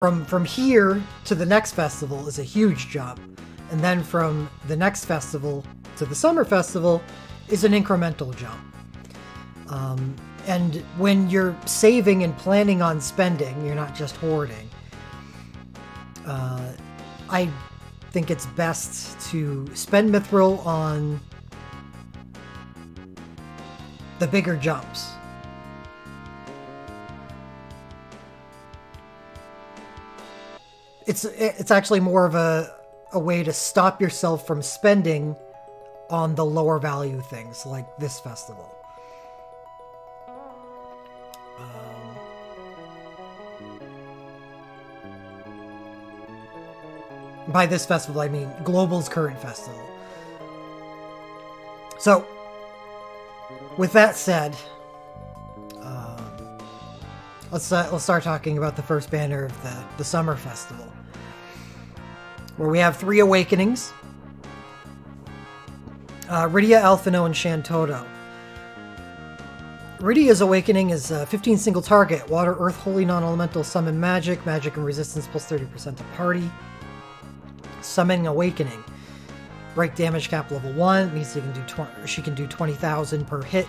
From here to the next festival is a huge jump, and then from the next festival to the summer festival is an incremental jump. And when you're saving and planning on spending, you're not just hoarding. I think it's best to spend mithril on the bigger jumps. It's actually more of a way to stop yourself from spending on the lower value things like this festival. By this festival, I mean Global's current festival. So, with that said, let's start talking about the first banner of the summer festival, where we have 3 awakenings: Rydia, Alphino, and Shantoto. Rydia's awakening is 15 single target, water, earth, holy, non-elemental, summon magic, magic and resistance plus 30% to party. Summoning awakening, break damage cap level 1, means she can do 20,000 per hit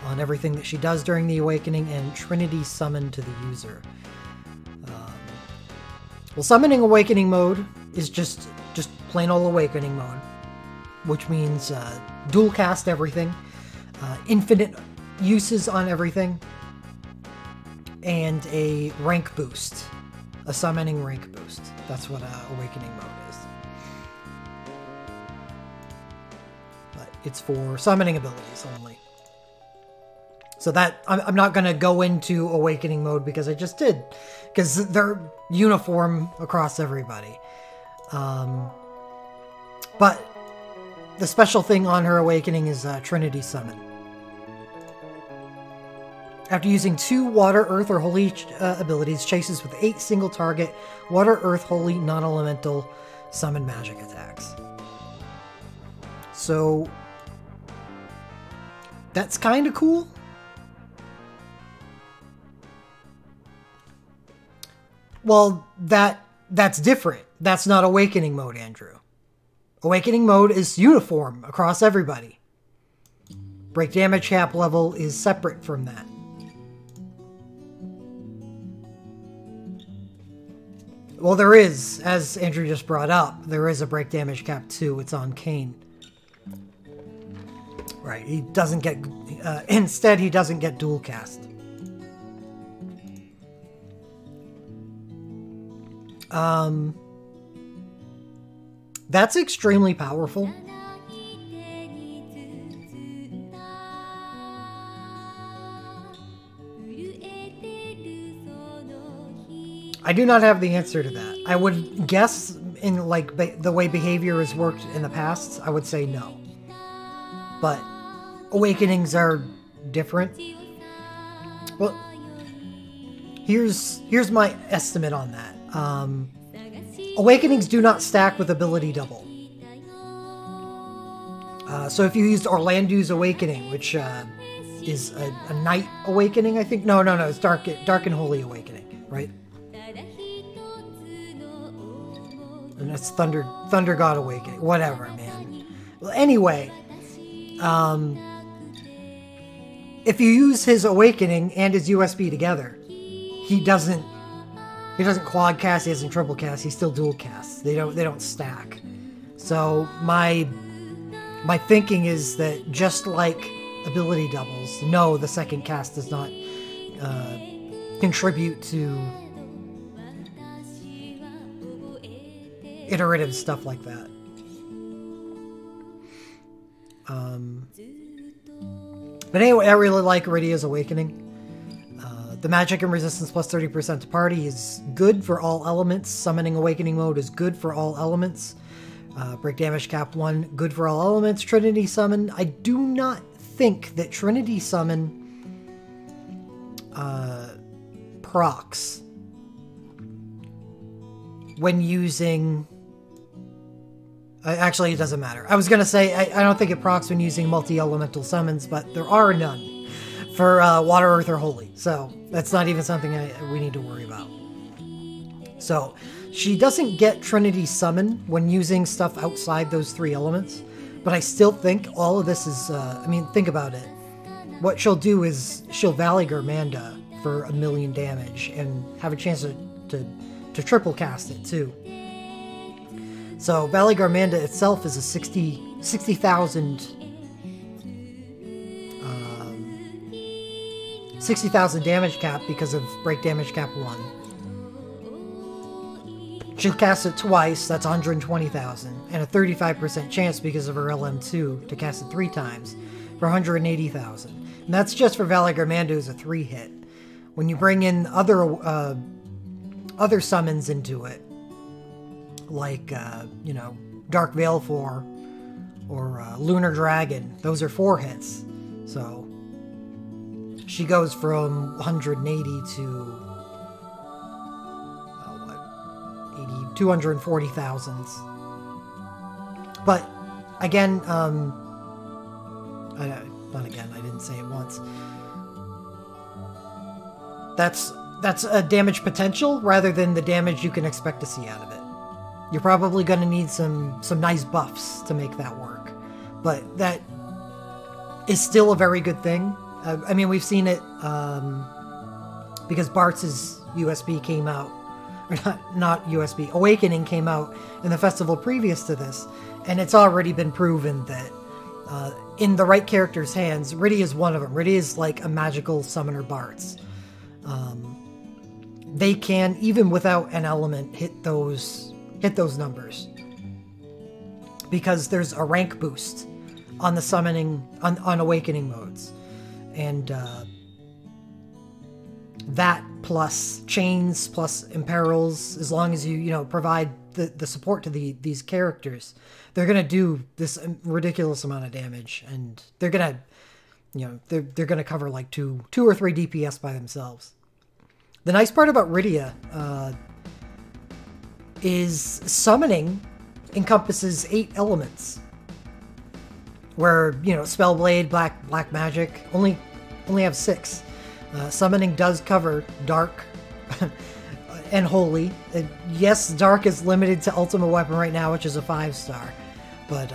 on everything that she does during the awakening, and Trinity summon to the user. Well, summoning awakening mode is just plain old awakening mode, which means dual cast everything, infinite uses on everything, and a rank boost, a summoning rank boost. That's what awakening mode is. But it's for summoning abilities only. So that, I'm not going to go into awakening mode because I just did, because they're uniform across everybody. But the special thing on her awakening is Trinity Summon. After using 2 water, earth, or holy abilities, chases with 8 single target, water, earth, holy, non-elemental, summon magic attacks. So that's kind of cool. Well, that's different. That's not awakening mode, Andrew. Awakening mode is uniform across everybody. Break damage cap level is separate from that. Well, there is, as Andrew just brought up, there is a break damage cap too. It's on Kane. Right, he doesn't get, instead he doesn't get dual cast. That's extremely powerful. I do not have the answer to that. I would guess, in like the way behavior has worked in the past, I would say no. But awakenings are different. Well, here's my estimate on that. Awakenings do not stack with ability double. So if you used Orlando's Awakening, which is a Night Awakening, I think. No, it's Dark and Holy Awakening, right? And that's Thunder God Awakening. Whatever, man. Well, anyway, if you use his Awakening and his USB together, he doesn't quad cast, he doesn't triple cast, he still dual casts. They don't stack. So my thinking is that just like ability doubles, no, the second cast does not contribute to iterative stuff like that. But anyway, I really like Rydia's Awakening. The magic and resistance plus 30% to party is good for all elements. Summoning awakening mode is good for all elements. Break damage cap 1, good for all elements. Trinity summon, I do not think that Trinity summon procs when using... Actually, it doesn't matter. I was going to say, I don't think it procs when using multi-elemental summons, but there are none for Water, Earth, or Holy. So that's not even something we need to worry about. So she doesn't get Trinity Summon when using stuff outside those 3 elements, but I still think all of this is, I mean, think about it. What she'll do is she'll Valley Garmanda for 1,000,000 damage and have a chance to triple cast it too. So Valley Garmanda itself is a 60,000 damage cap because of break damage cap 1. She'll cast it twice, that's 120,000, and a 35% chance because of her LM2 to cast it 3 times for 180,000. And that's just for Valley Garmanda as a 3-hit. When you bring in other summons into it, like, you know, Dark Veil 4 or Lunar Dragon, those are 4 hits. So she goes from 180 to 240,000. But again, not again, I didn't say it once. That's a damage potential rather than the damage you can expect to see out of it. You're probably going to need some nice buffs to make that work, but that is still a very good thing. I mean, we've seen it because Bartz's USB came out, or not USB, Awakening came out in the festival previous to this, and it's already been proven that in the right character's hands, Riddy is one of them. Riddy is like a magical summoner Bartz. They can, even without an element, hit those numbers because there's a rank boost on the summoning on Awakening modes, and that plus chains plus imperils, as long as you provide the support to these characters, they're gonna do this ridiculous amount of damage, and they're gonna they're gonna cover like two or 3 DPS by themselves. The nice part about Rydia is summoning encompasses 8 elements, where Spellblade, black magic only have 6. Summoning does cover dark and holy. Yes, dark is limited to ultimate weapon right now, which is a 5-star, but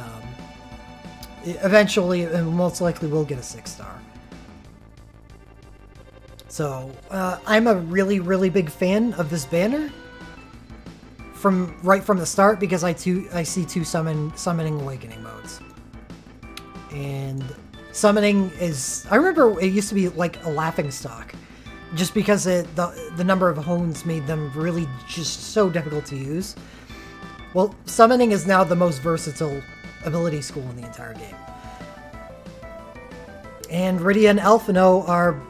eventually and most likely will get a 6-star. So I'm a really big fan of this banner right from the start, because I see 2 summoning Awakening modes. And summoning is, I remember it used to be like a laughingstock, just because the number of hones made them really just so difficult to use. Well, summoning is now the most versatile ability school in the entire game. And Rydia and Alphino are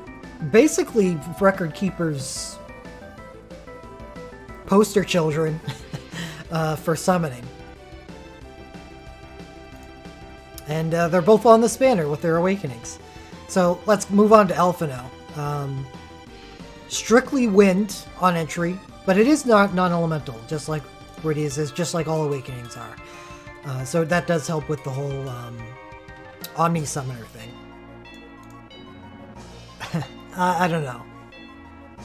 basically Record Keeper's poster children for summoning. And they're both on this banner with their awakenings. So let's move on to Alphino. Strictly wind on entry, but it is not non-elemental, just like Rydia's is, just like all awakenings are. So that does help with the whole Omni Summoner thing. I don't know.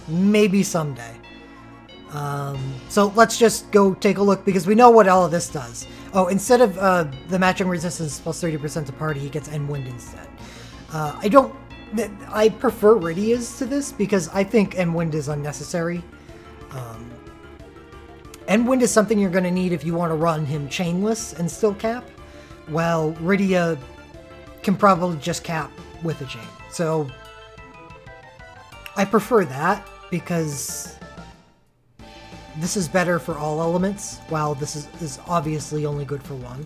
Maybe someday. So let's just go take a look, because we know what all of this does. Oh, instead of the matching resistance plus 30% to party, he gets End Wind instead. I prefer Rydia's to this, because I think End Wind is unnecessary. End Wind is something you're going to need if you want to run him chainless and still cap, while Rydia can probably just cap with a chain. So I prefer that, because this is better for all elements, while this is obviously only good for one.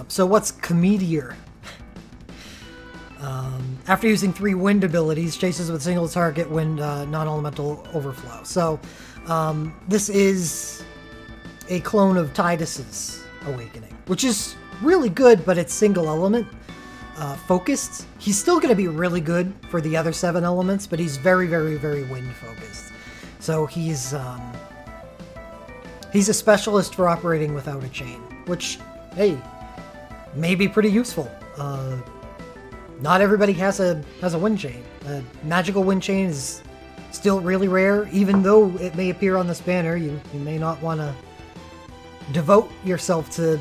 So what's Cometeor? After using 3 wind abilities, chases with single target wind non-elemental overflow. So this is a clone of Tidus's Awakening, which is really good, but it's single element focused. He's still going to be really good for the other 7 elements, but he's very wind focused. So he's a specialist for operating without a chain, which, hey, may be pretty useful. Not everybody has a wind chain. Magical wind chain is Still really rare, even though it may appear on this banner. You may not want to devote yourself to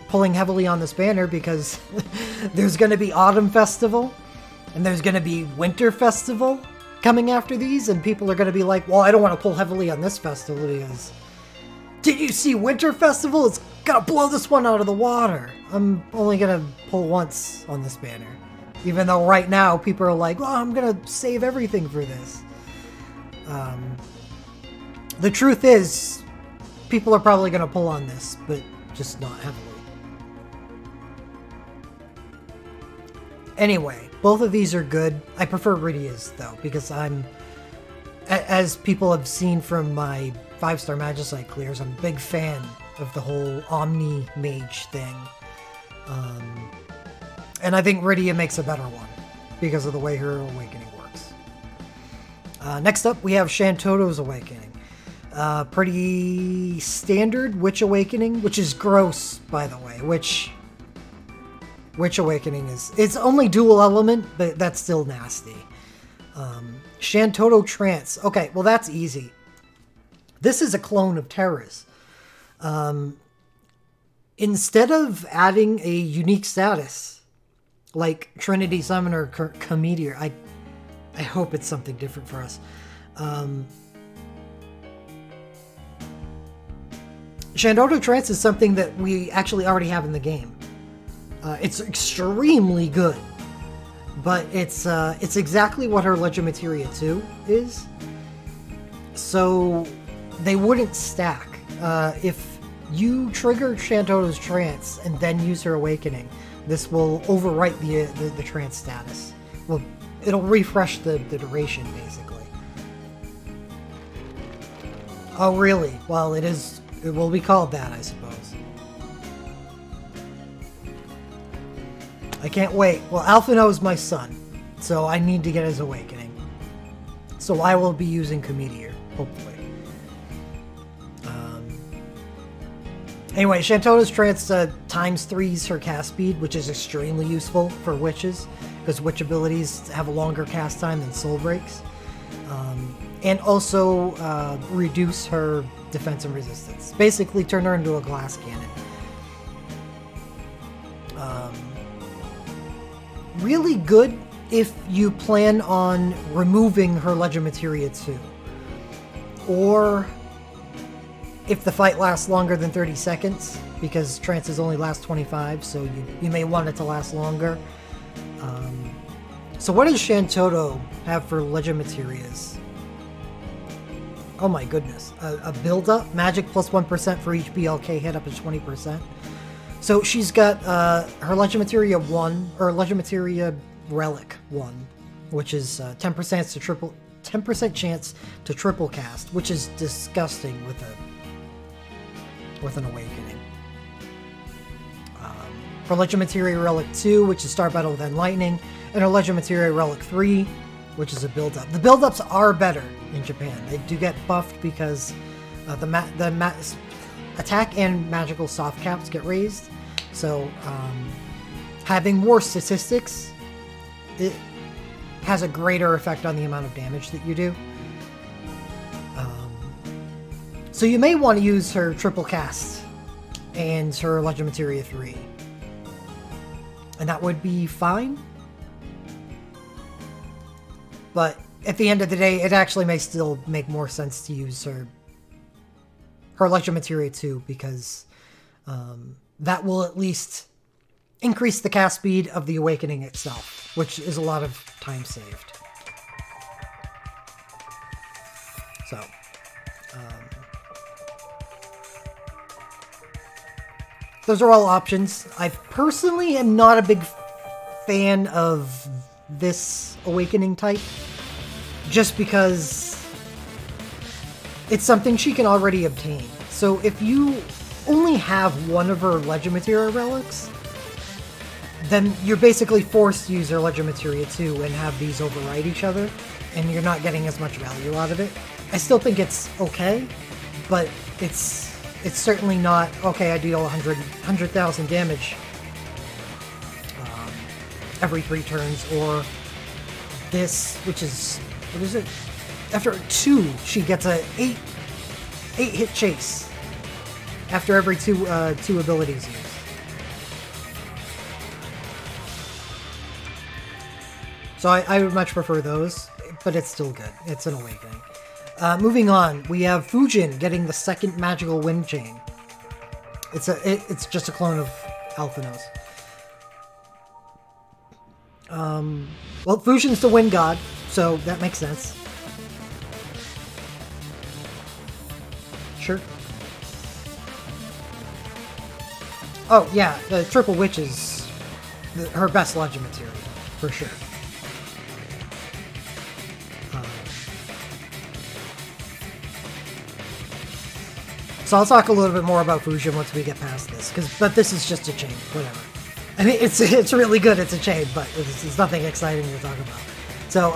pulling heavily on this banner because there's going to be Autumn Festival and there's going to be Winter Festival coming after these, and people are going to be like, well, I don't want to pull heavily on this festival because did you see Winter Festival? It's going to blow this one out of the water. I'm only going to pull once on this banner, even though right now people are like, well, I'm going to save everything for this. The truth is, people are probably going to pull on this, but just not heavily. Anyway, both of these are good. I prefer Rydia's, though, because I'm, as people have seen from my 5-star Magicite clears, I'm a big fan of the whole Omni Mage thing. And I think Rydia makes a better one because of the way her awakening works. Next up, we have Shantoto's Awakening. Pretty standard Witch Awakening, which is gross, by the way. Witch Awakening is... It's only dual element, but that's still nasty. Shantoto Trance. Okay, well that's easy. This is a clone of Terra's. Instead of adding a unique status, like Trinity Summon or Cometeor, I hope it's something different for us. Shantoto Trance is something that we actually already have in the game. It's extremely good, but it's exactly what her Legend Materia 2 is. So they wouldn't stack. If you trigger Shantoto's Trance and then use her Awakening, this will overwrite the Trance status. Well, it'll refresh the duration, basically. Oh, really? Well, it will be called that, I suppose. I can't wait. Well, Alphino is my son, so I need to get his Awakening. So I will be using Cometeor, hopefully. Anyway, Shantoto's Trance times 3s her cast speed, which is extremely useful for witches, because witch abilities have a longer cast time than soul breaks. And also reduce her defense and resistance. Basically turn her into a glass cannon. Really good if you plan on removing her Legend Materia 2. Or if the fight lasts longer than 30 seconds, because trances only last 25, so you may want it to last longer. So what does Shantoto have for Legend Materias? Oh my goodness. A build-up, magic plus 1% for each BLK hit up to 20%. So she's got her Legend Materia 1, or Legend Materia Relic 1, which is 10% chance to triple cast, which is disgusting with an Awakening. Her Legend Materia Relic 2, which is Start Battle with Enlightening, and her Legend Materia Relic 3, which is a build-up. The build-ups are better in Japan. They do get buffed because the attack and magical soft caps get raised. So having more statistics, it has a greater effect on the amount of damage that you do. So you may want to use her triple cast and her Legend Materia 3. And that would be fine. But at the end of the day, it actually may still make more sense to use her Legend Materia 2, because that will at least increase the cast speed of the Awakening itself, which is a lot of time saved. So, those are all options. I personally am not a big fan of this Awakening type, just because it's something she can already obtain. So if you only have one of her Legend Materia relics, then you're basically forced to use her Legend Materia 2 and have these override each other, and you're not getting as much value out of it. I still think it's okay, but it's certainly not, okay, I deal 100,000 damage every 3 turns, or this, which is, what is it? after 2, she gets a 8 hit chase after every two abilities used. So I would much prefer those, but it's still good. It's an awakening. Moving on, we have Fujin getting the second magical wind chain. It's just a clone of Alphanos. Well, Fujin's the wind god, so that makes sense. Sure. Oh yeah, the Triple Witch is her best Legend material, for sure. So I'll talk a little bit more about Fujin once we get past this, but this is just a chain, whatever. I mean, it's really good, it's a chain, but it's nothing exciting to talk about. So,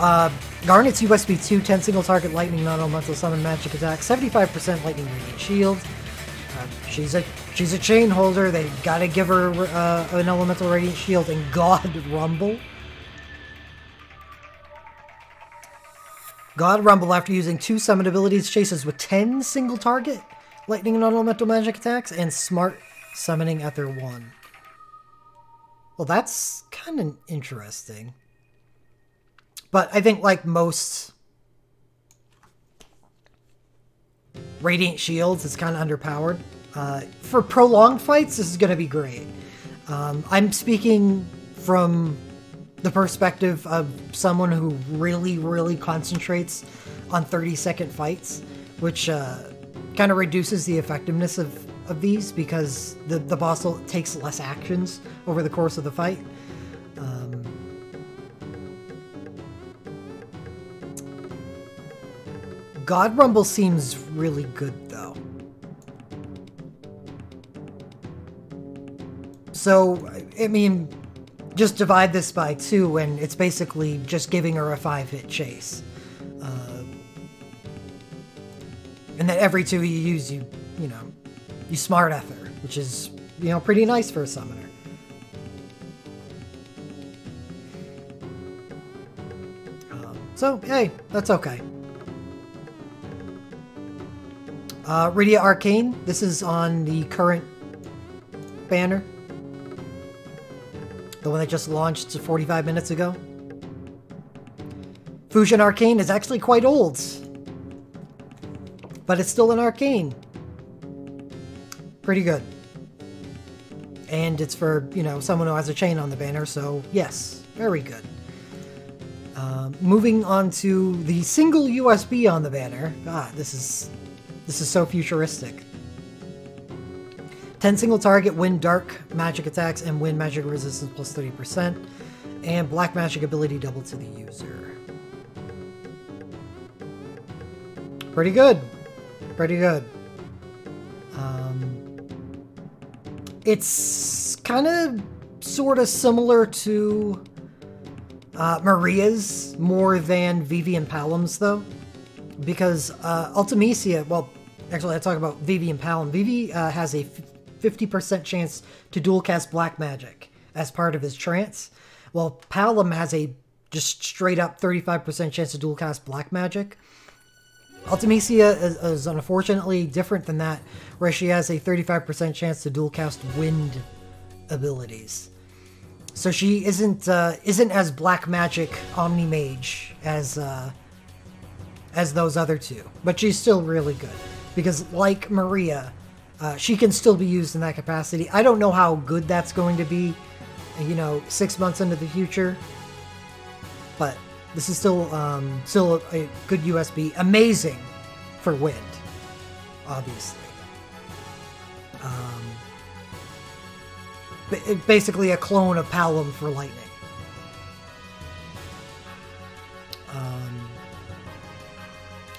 Garnet's USB 2, 10 single target lightning non-elemental summon magic attack, 75% lightning radiant shield. She's a chain holder, they gotta give her an elemental radiant shield and God Rumble. God Rumble, after using 2 summon abilities, chases with 10 single target lightning and non-elemental magic attacks, and smart summoning at their 1. Well, that's kind of interesting. But I think, like most Radiant Shields, it's kind of underpowered. For prolonged fights, this is going to be great. I'm speaking from the perspective of someone who really, really concentrates on 30-second fights, which kind of reduces the effectiveness of these because the boss takes less actions over the course of the fight. God Rumble seems really good though. So, I mean, just divide this by 2 and it's basically just giving her a 5-hit chase. And then every 2 you use, you smart ether, which is, pretty nice for a summoner. So, hey, that's okay. Rydia Arcane, this is on the current banner. The one that just launched 45 minutes ago. Fujin Arcane is actually quite old, but it's still an Arcane. Pretty good. And it's for, someone who has a chain on the banner, so yes, very good. Moving on to the single USB on the banner. God, this is so futuristic. 10 single target, win dark magic attacks, and win magic resistance plus 30%. And black magic ability double to the user. Pretty good. Pretty good. It's kind of sort of similar to Maria's more than Vivi and Palom's though. Because Ultimecia, well, actually I'll talk about Vivi and Palom. Vivi has a 50% chance to dual cast black magic as part of his trance, while Palom has a just straight up 35% chance to dual cast black magic. Ultimecia is unfortunately different than that, where she has a 35% chance to dual cast wind abilities. So she isn't as black magic omni mage as those other 2, but she's still really good because, like Maria, she can still be used in that capacity. I don't know how good that's going to be, 6 months into the future, but this is still a good USB. Amazing for wind, obviously. Basically a clone of Palom for lightning.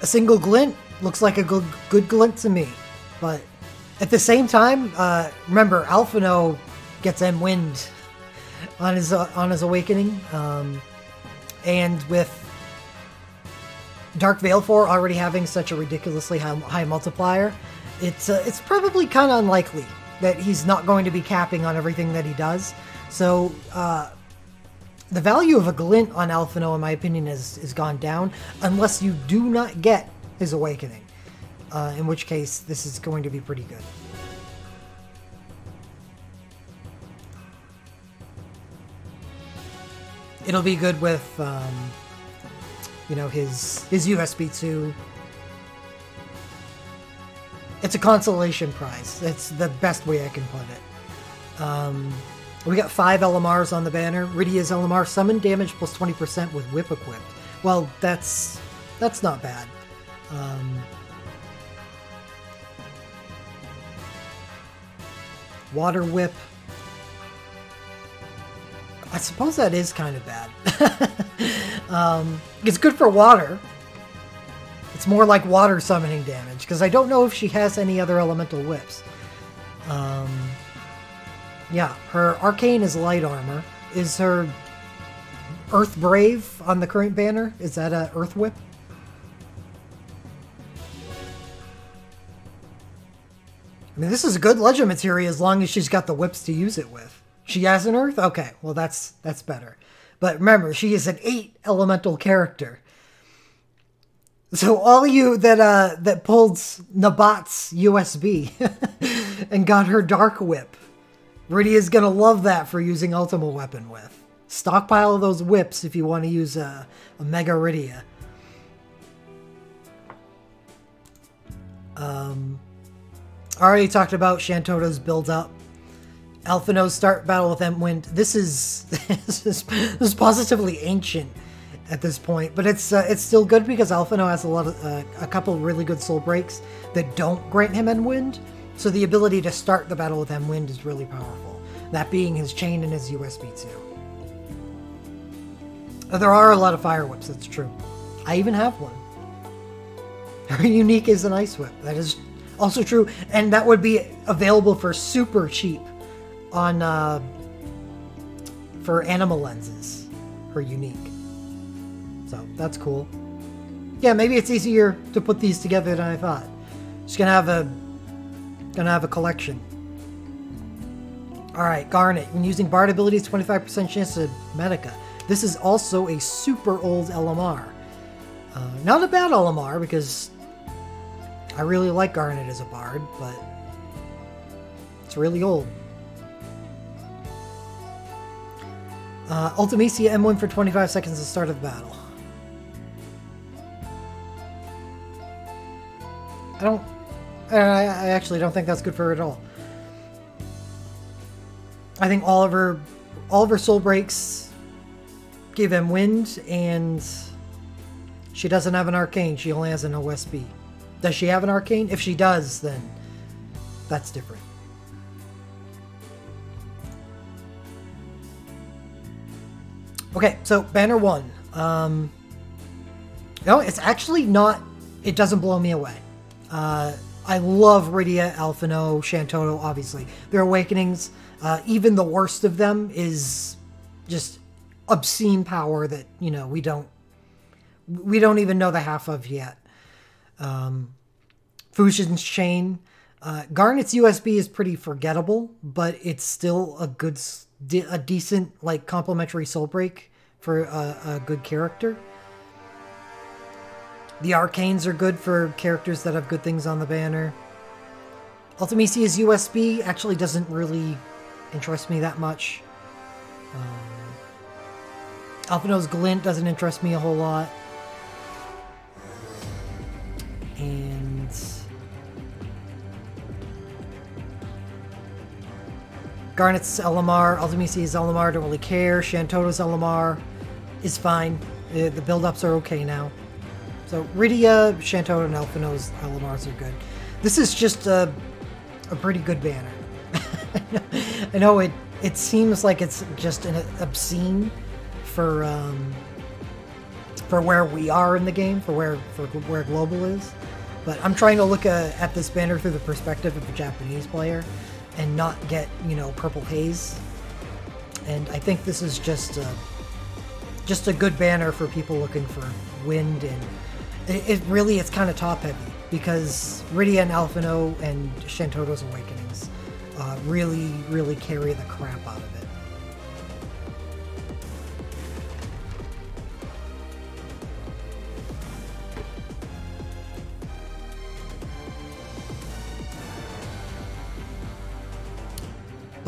A single glint looks like a good glint to me, but at the same time, remember Alphino gets M-Wind on his awakening, and with Dark Veilfor already having such a ridiculously high multiplier, it's probably kind of unlikely that he's not going to be capping on everything that he does. So The value of a glint on Alphino, in my opinion, is gone down unless you do not get his awakening. In which case, this is going to be pretty good. It'll be good with, you know, his USB 2. It's a consolation prize. It's the best way I can put it. We got 5 LMRs on the banner. Rydia's LMR summon damage plus 20% with whip equipped. Well, that's not bad. Water whip. I suppose that is kind of bad. It's good for water. It's more like water summoning damage, because I don't know if she has any other elemental whips. Yeah, her arcane is light armor. Is her Earth Brave on the current banner? Is that a Earth Whip? I mean, this is a good legend materia as long as she's got the whips to use it with. She has an Earth? Okay, well that's better. But remember, she is an 8 elemental character. So all you that pulled Nabat's USB and got her Dark Whip, Rydia's gonna love that for using Ultima Weapon with. Stockpile those whips if you want to use a Mega Rydia. Already talked about Shantoto's build up. Alphino's start battle with Emwind. This is positively ancient at this point, but it's still good because Alphino has a couple really good soul breaks that don't grant him Emwind. So the ability to start the battle with Emwind is really powerful. That being his chain and his USB 2. There are a lot of fire whips. That's true. I even have one. Her unique is an ice whip. That is also true, and that would be available for super cheap on for animal lenses. Her unique. So that's cool. Yeah, maybe it's easier to put these together than I thought. Just gonna have a collection. All right, Garnet. When using Bard abilities, 25% chance to Medica. This is also a super old LMR. Not a bad LMR because I really like Garnet as a Bard, but it's really old. Ultimecia M1 for 25 seconds at the start of the battle. I actually don't think that's good for her at all. I think all of her soul breaks give him wind, and she doesn't have an arcane. She only has an OSB. Does she have an arcane? If she does, then that's different. Okay, so banner 1. No, it's actually not. It doesn't blow me away. I love Rydia, Alphino, Shantoto, obviously. Their awakenings, even the worst of them, is just obscene power that, you know, we don't even know the half of yet. Fusion's Chain. Garnet's USB is pretty forgettable, but it's still a decent, like, complementary soul break for a good character. The arcanes are good for characters that have good things on the banner. Ultimecia's USB actually doesn't really interest me that much. Alphino's Glint doesn't interest me a whole lot. And Garnet's LMR, Ultimecia's LMR, don't really care. Shantoto's LMR is fine. The build-ups are okay now. So Rydia, Shantoto, and Alphino's LMRs are good. This is just a pretty good banner. I know it seems like it's just an obscene for where we are in the game, for where global is. But I'm trying to look at this banner through the perspective of a Japanese player and not get, you know, purple haze. And I think this is just a good banner for people looking for wind, and it's kind of top heavy because Rydia and Alphino and Shantoto's awakenings really carry the crap out of it.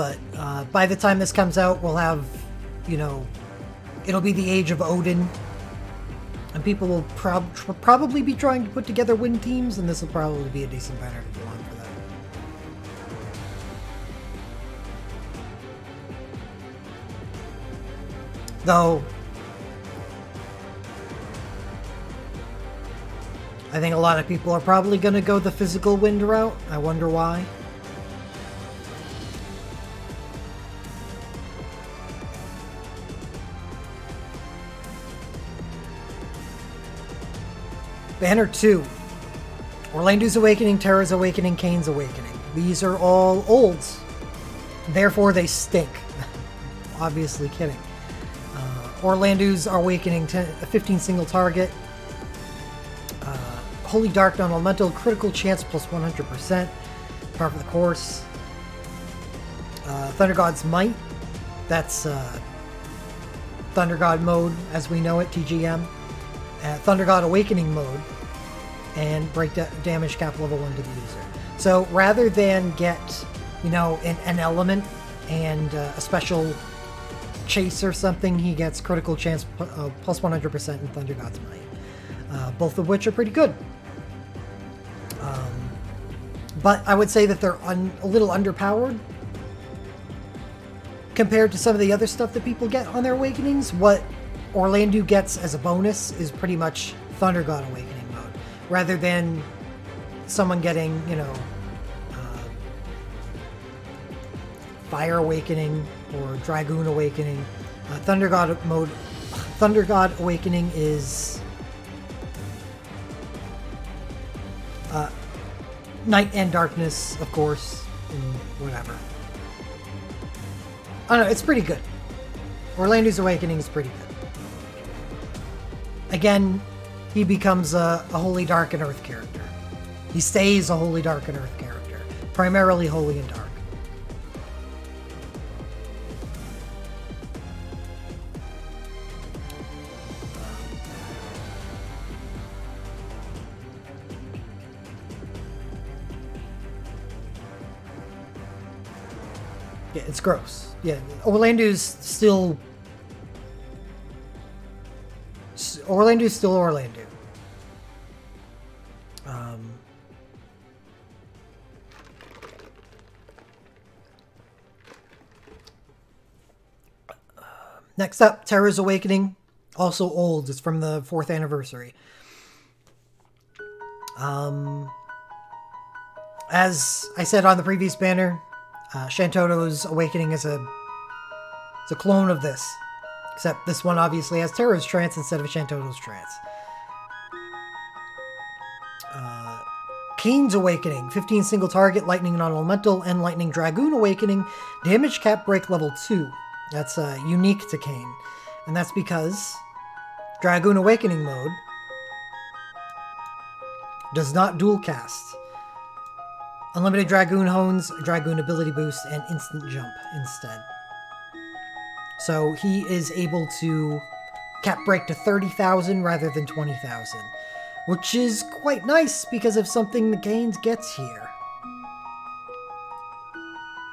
but by the time this comes out, we'll have, you know, it'll be the age of Odin, and people will probably be trying to put together wind teams, and this will probably be a decent banner to go on for that. Though, I think a lot of people are probably going to go the physical wind route. I wonder why. Banner 2. Orlando's Awakening, Terra's Awakening, Kane's Awakening. These are all olds. Therefore, they stink. Obviously kidding. Orlando's Awakening, 15 single target. Holy Dark Non-Elemental, critical chance plus 100%. Par for the course. Thunder God's Might. That's Thunder God mode as we know it, TGM. Thunder God Awakening mode, and break damage cap level 1 to the user. So rather than get, you know, an element and a special chase or something, he gets critical chance plus 100% in Thunder God's Might. Both of which are pretty good. But I would say that they're a little underpowered compared to some of the other stuff that people get on their Awakenings. What Orlando gets as a bonus is pretty much Thunder God Awakening mode, rather than someone getting, you know, Fire Awakening or Dragoon Awakening. Thunder God mode, Thunder God Awakening is Night and Darkness, of course, and whatever. I don't know, it's pretty good. Orlando's Awakening is pretty good. Again, he becomes a Holy Dark and Earth character. He stays a Holy Dark and Earth character. Primarily Holy and Dark. Yeah, it's gross. Yeah, Orlando's still Orlando. Next up, Terra's Awakening. Also old. It's from the 4th anniversary. As I said on the previous banner, Shantoto's Awakening is a clone of this. Except this one obviously has Terra's Trance instead of Shantoto's Trance. Kane's Awakening, 15 single target, Lightning Non-Elemental, and Lightning Dragoon Awakening, damage cap break level 2. That's unique to Kane. And that's because Dragoon Awakening mode does not dual cast. Unlimited Dragoon Hones, Dragoon ability boost, and instant jump instead. So he is able to cap break to 30,000 rather than 20,000. Which is quite nice because of something that Gaines gets here.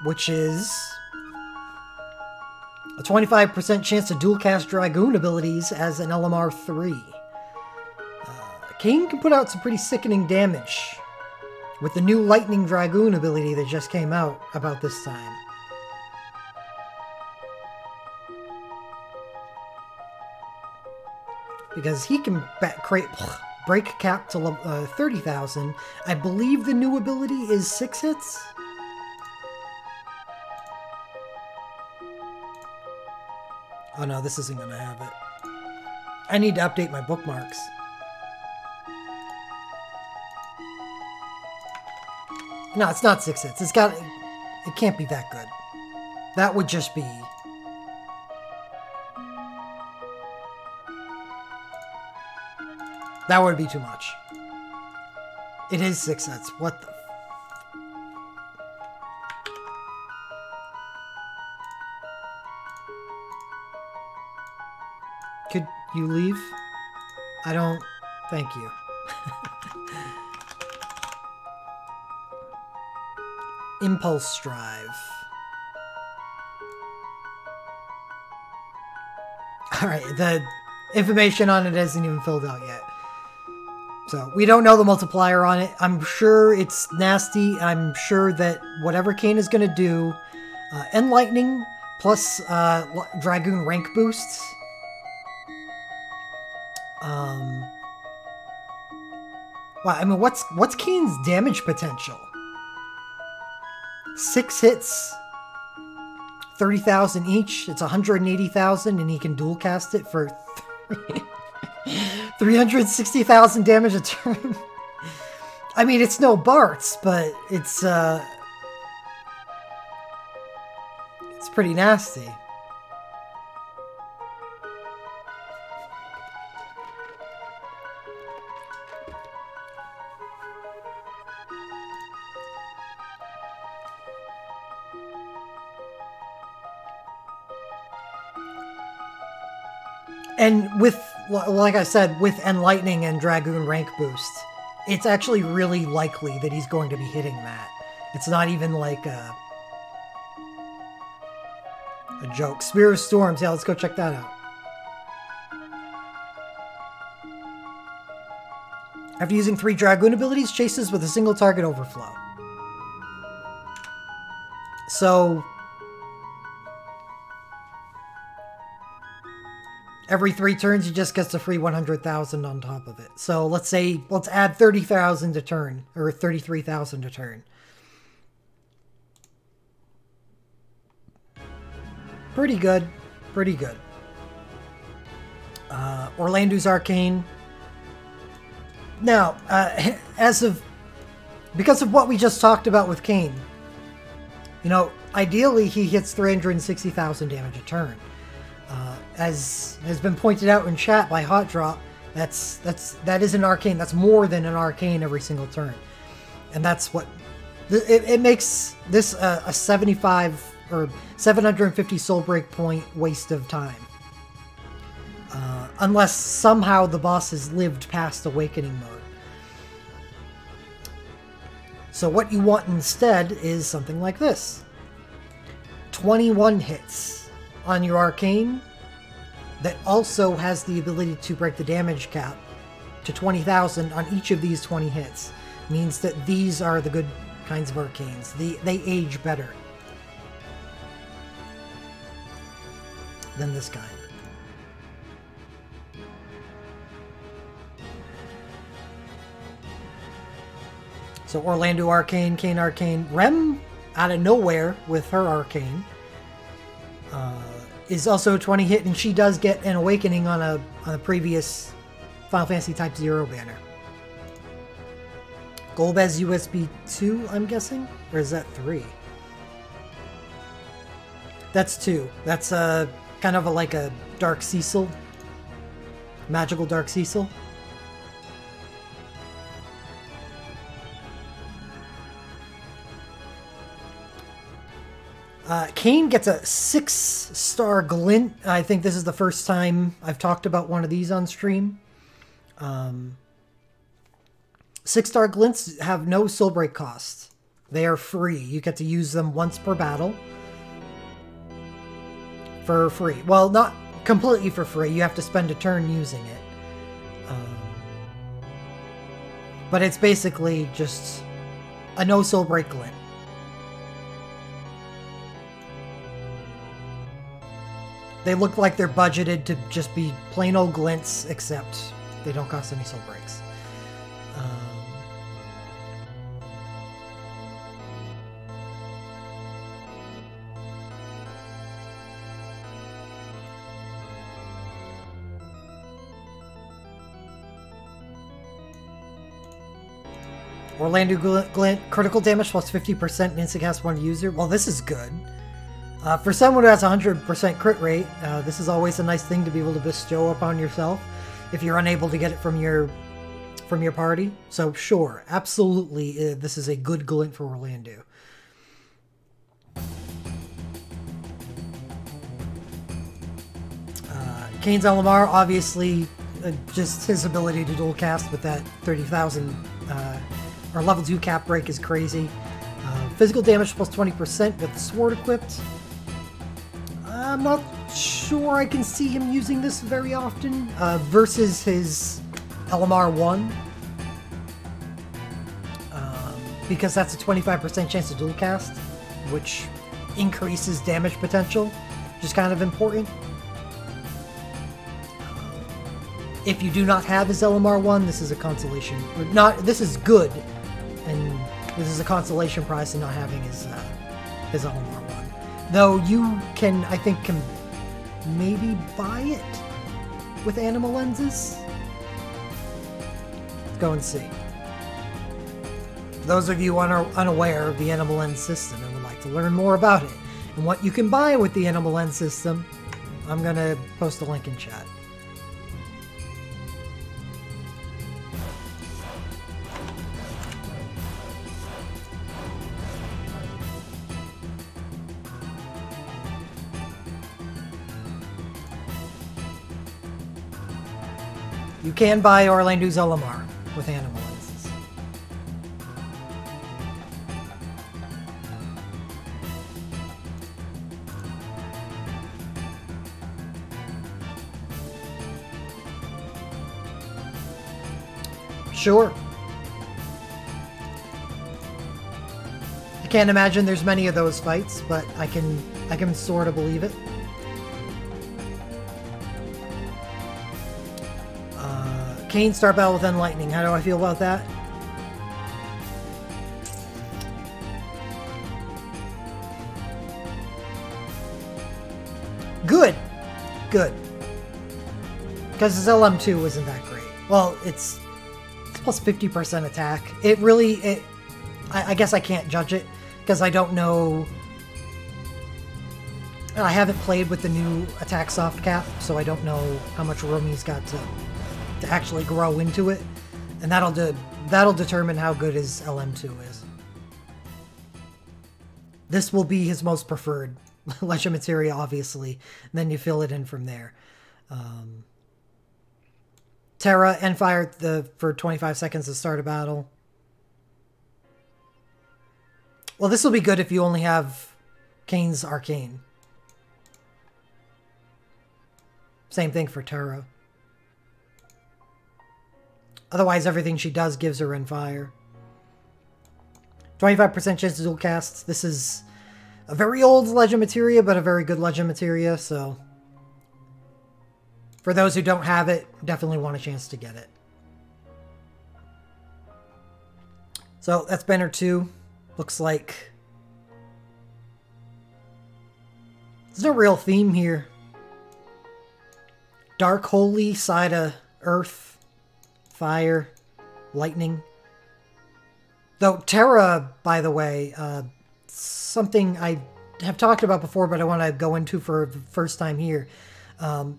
Which is a 25% chance to dual cast Dragoon abilities as an LMR 3. Kane can put out some pretty sickening damage with the new Lightning Dragoon ability that just came out about this time. Because he can break cap to 30,000. I believe the new ability is 6 hits? Oh no, this isn't going to have it. I need to update my bookmarks. No, it's not 6 hits. It can't be that good. That would just be... That would be too much. It is 6 hits. What the... Could you leave? I don't... Thank you. Impulse Drive. Alright, the information on it isn't even filled out yet. So, we don't know the multiplier on it. I'm sure it's nasty. I'm sure that whatever Kain is going to do, Enlightening plus Dragoon rank boosts. Wow, I mean, what's Kain's damage potential? 6 hits, 30,000 each. It's 180,000, and he can dual cast it for 360,000 damage a turn. I mean, it's no Bart's, but it's pretty nasty. And with, like I said, with Enlightening and Dragoon rank boost, it's actually really likely that he's going to be hitting that. It's not even like a joke. Spear of Storms, yeah, let's go check that out. After using 3 Dragoon abilities, chases with a single target overflow. So every 3 turns, he just gets a free 100,000 on top of it. So let's add 30,000 a turn, or 33,000 a turn. Pretty good. Pretty good. Orlando's Arcane. Now, because of what we just talked about with Kain, you know, ideally he hits 360,000 damage a turn. As has been pointed out in chat by Hot Drop, that is an arcane. That's more than an arcane every single turn, and that's what it makes this a 75 or 750 soul break point waste of time. Unless somehow the boss has lived past Awakening mode. So what you want instead is something like this. 21 hits on your arcane that also has the ability to break the damage cap to 20,000 on each of these 20 hits. Means that these are the good kinds of arcanes. They age better than this kind. So Orlando Arcane, Kain Arcane, Rem out of nowhere with her Arcane is also a 20 hit, and she does get an Awakening on a previous Final Fantasy Type 0 banner. Golbez USB 2, I'm guessing? Or is that 3? That's 2. That's kind of like a Dark Cecil. Magical Dark Cecil. Kain gets a 6-star glint. I think this is the first time I've talked about one of these on stream. 6-star glints have no soul break cost. They are free. You get to use them once per battle. For free. Well, not completely for free. You have to spend a turn using it. But it's basically just a no soul break glint. They look like they're budgeted to just be plain old glints, except they don't cost any soul breaks. Orlando Glint, critical damage plus 50% and instant cast one user. Well, this is good. For someone who has 100% crit rate, this is always a nice thing to be able to bestow upon yourself if you're unable to get it from your party. So sure, absolutely, this is a good glint for Orlando. Kain's Elamar, obviously, just his ability to dual cast with that 30,000 or level 2 cap break is crazy. Physical damage plus 20% with the sword equipped. I'm not sure I can see him using this very often versus his LMR 1. Because that's a 25% chance to dual cast, which increases damage potential, which is kind of important. If you do not have his LMR 1, this is a consolation. Or not, this is good, and this is a consolation prize in not having his LMR 1. Though you can, I think, can maybe buy it with animal lenses. Let's go and see. Those of you unaware of the Animal Lens system and would like to learn more about it and what you can buy with the Animal Lens system, I'm going to post a link in chat. You can buy Orlando's LMR with animal lenses. Sure. I can't imagine there's many of those fights, but I can sort of believe it. Kane start battle with Lightning. How do I feel about that? Good. Good. Because his LM2 isn't that great. Well, it's plus 50% attack. It really, I guess I can't judge it because I don't know. I haven't played with the new attack soft cap, so I don't know how much room he's got to actually grow into it, and that'll determine how good his LM2 is. This will be his most preferred Legend materia, obviously, and then you fill it in from there. Terra and fire for 25 seconds to start a battle. Well, this will be good if you only have Kane's Arcane. Same thing for Terra. Otherwise, everything she does gives her in fire. 25% chance to dual cast. This is a very old Legend materia, but a very good Legend materia, so for those who don't have it, definitely want a chance to get it. So that's banner 2. Looks like there's no real theme here. Dark Holy side of Earth, Fire, Lightning. Though Terra, by the way, something I have talked about before, but I want to go into for the first time here.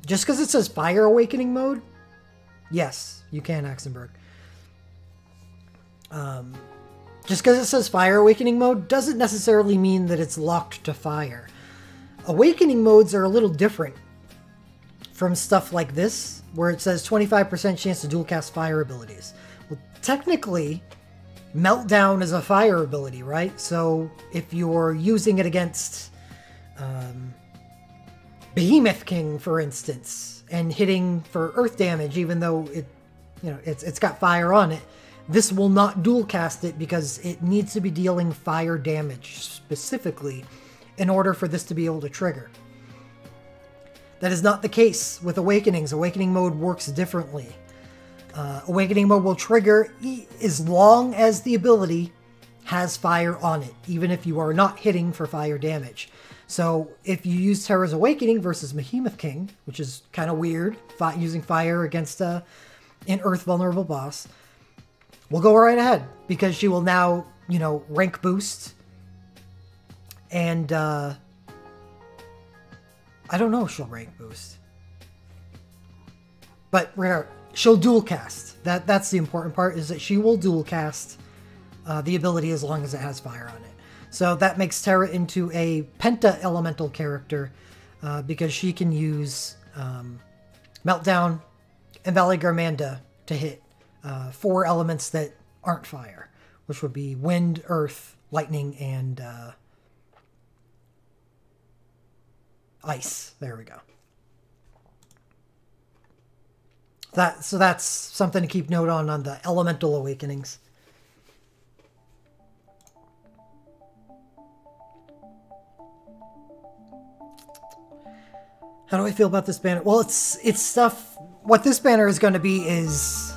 Just because it says Fire Awakening mode, yes, you can, Axenberg. Just because it says Fire Awakening mode doesn't necessarily mean that it's locked to fire. Awakening modes are a little different from stuff like this, where it says 25% chance to dual cast fire abilities. Well, technically, Meltdown is a fire ability, right? So if you're using it against Behemoth King, for instance, and hitting for earth damage, even though it's got fire on it, this will not dual cast it because it needs to be dealing fire damage specifically in order for this to be able to trigger. That is not the case with Awakenings. Awakening mode works differently. Awakening mode will trigger as long as the ability has fire on it, even if you are not hitting for fire damage. So if you use Terra's Awakening versus Behemoth King, which is kind of weird, using fire against an earth vulnerable boss, we'll go right ahead because she will now, rank boost. And I don't know if she'll rank boost. But she'll dual cast. That's the important part, is that she will dual cast the ability as long as it has fire on it. So that makes Terra into a Penta Elemental character because she can use Meltdown and Valley Garmanda to hit 4 elements that aren't fire, which would be Wind, Earth, Lightning, and Ice. There we go. So that's something to keep note on the elemental awakenings. How do I feel about this banner? Well, it's stuff. What this banner is going to be is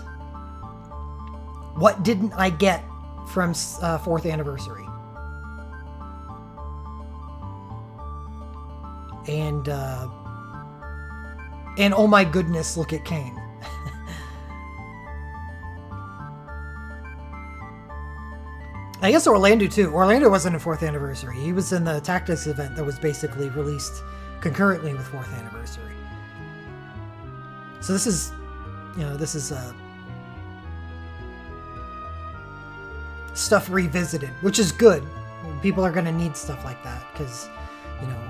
what didn't I get from 4th anniversary, and oh my goodness, look at Kane. I guess Orlando too. Orlando wasn't in 4th anniversary. He was in the Tactics event that was basically released concurrently with 4th anniversary. So this is, you know, this is stuff revisited, which is good. People are going to need stuff like that because, you know,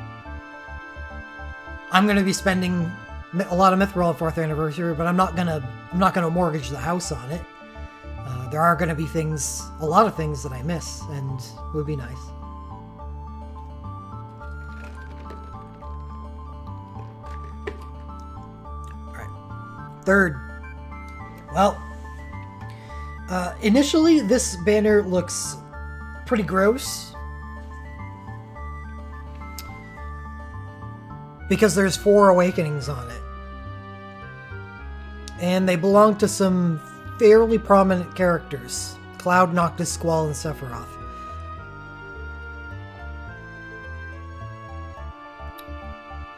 I'm going to be spending a lot of Mithril on 4th anniversary, but I'm not gonna mortgage the house on it. There are going to be things, a lot of things that I miss, and it would be nice. Alright. 3rd. Well, initially this banner looks pretty gross, because there's 4 awakenings on it. And they belong to some fairly prominent characters: Cloud, Noctis, Squall, and Sephiroth.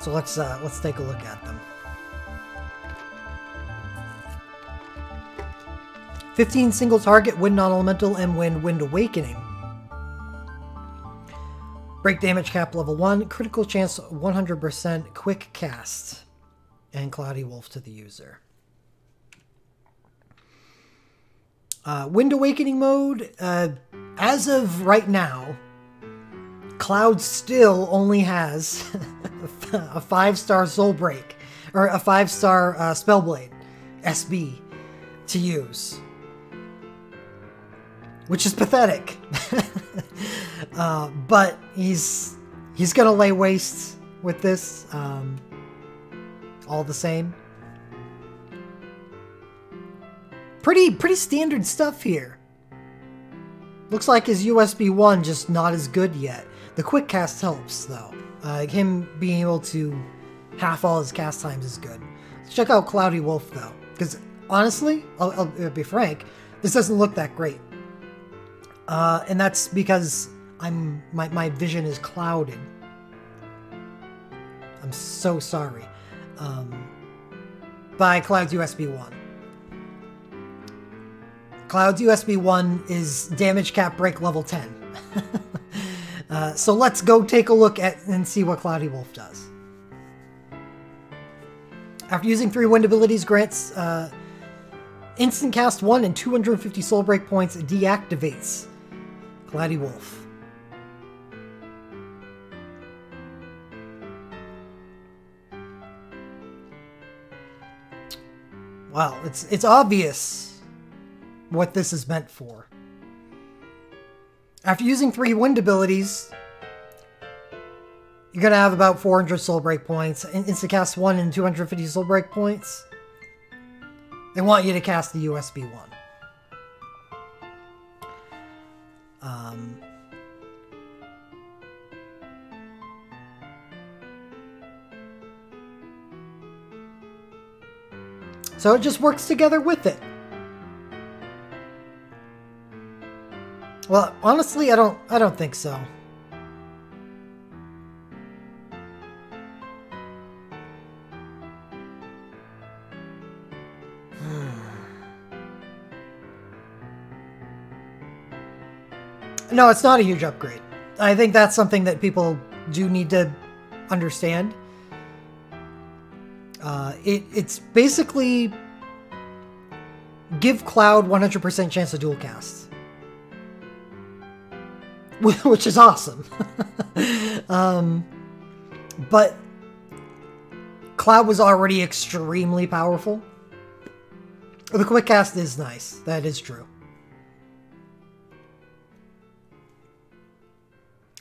So let's take a look at them. 15 single target, Wind Non-Elemental, and Wind Awakening. Break damage cap level 1, critical chance 100%, quick cast, and Cloudy Wolf to the user. Wind Awakening mode, as of right now, Cloud still only has a 5-star Soul Break, or a 5-star Spellblade SB to use, which is pathetic. But he's gonna lay waste with this, all the same. Pretty standard stuff here. Looks like his USB 1 just not as good yet. The quick cast helps though. Him being able to half all his cast times is good. Let's check out Cloudy Wolf though, because honestly, I'll be frank, this doesn't look that great. And that's because my vision is clouded. I'm so sorry. By Cloud's USB 1. Cloud's USB 1 is damage cap break level 10. So let's go take a look at and see what Cloudy Wolf does. After using 3 wind abilities, grants instant cast 1 and 250 soul break points, deactivates Cloudy Wolf. Wow, it's obvious what this is meant for. After using 3 wind abilities, you're gonna have about 400 soul break points, instant cast 1 and 250 soul break points. They want you to cast the USB 1. So it just works together with it. Well, honestly, I don't think so. No, it's not a huge upgrade. I think that's something that people do need to understand. It's basically give Cloud 100% chance to dual cast. Which is awesome. But Cloud was already extremely powerful. The quick cast is nice. That is true.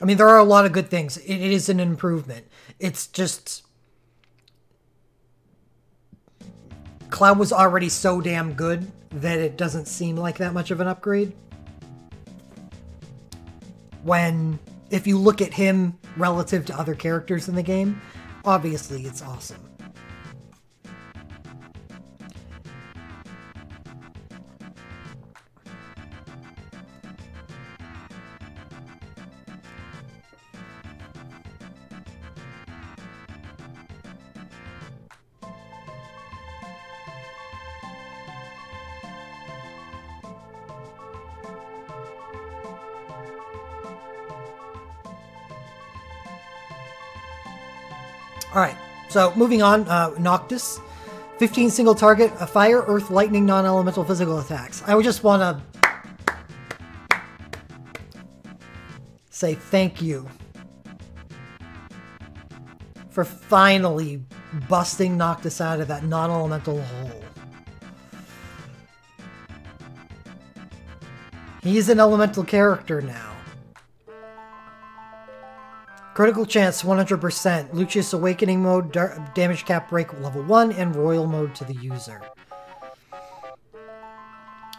I mean, there are a lot of good things. It is an improvement. It's just... Cloud was already so damn good that it doesn't seem like that much of an upgrade. When, if you look at him relative to other characters in the game, obviously it's awesome. Alright, so moving on, Noctis. 15 single target, fire, earth, lightning, non-elemental physical attacks. I would just want to say thank you for finally busting Noctis out of that non-elemental hole. He's an elemental character now. Critical chance 100%, Lucius Awakening mode, damage cap break level 1, and royal mode to the user.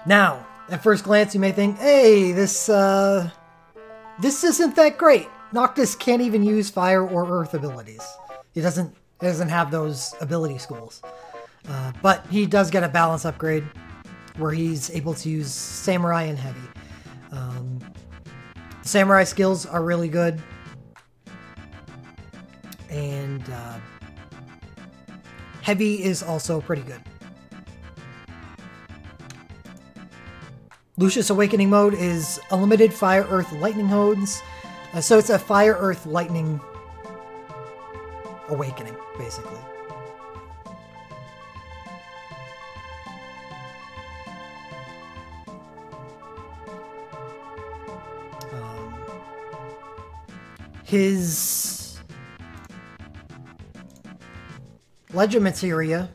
Now, at first glance you may think, hey, this isn't that great. Noctis can't even use fire or earth abilities. He doesn't have those ability schools. But he does get a balance upgrade where he's able to use Samurai and Heavy. Samurai skills are really good. And Heavy is also pretty good. Lucius Awakening mode is unlimited fire, earth, lightning modes. So it's a fire, earth, lightning awakening, basically. His Legend Materia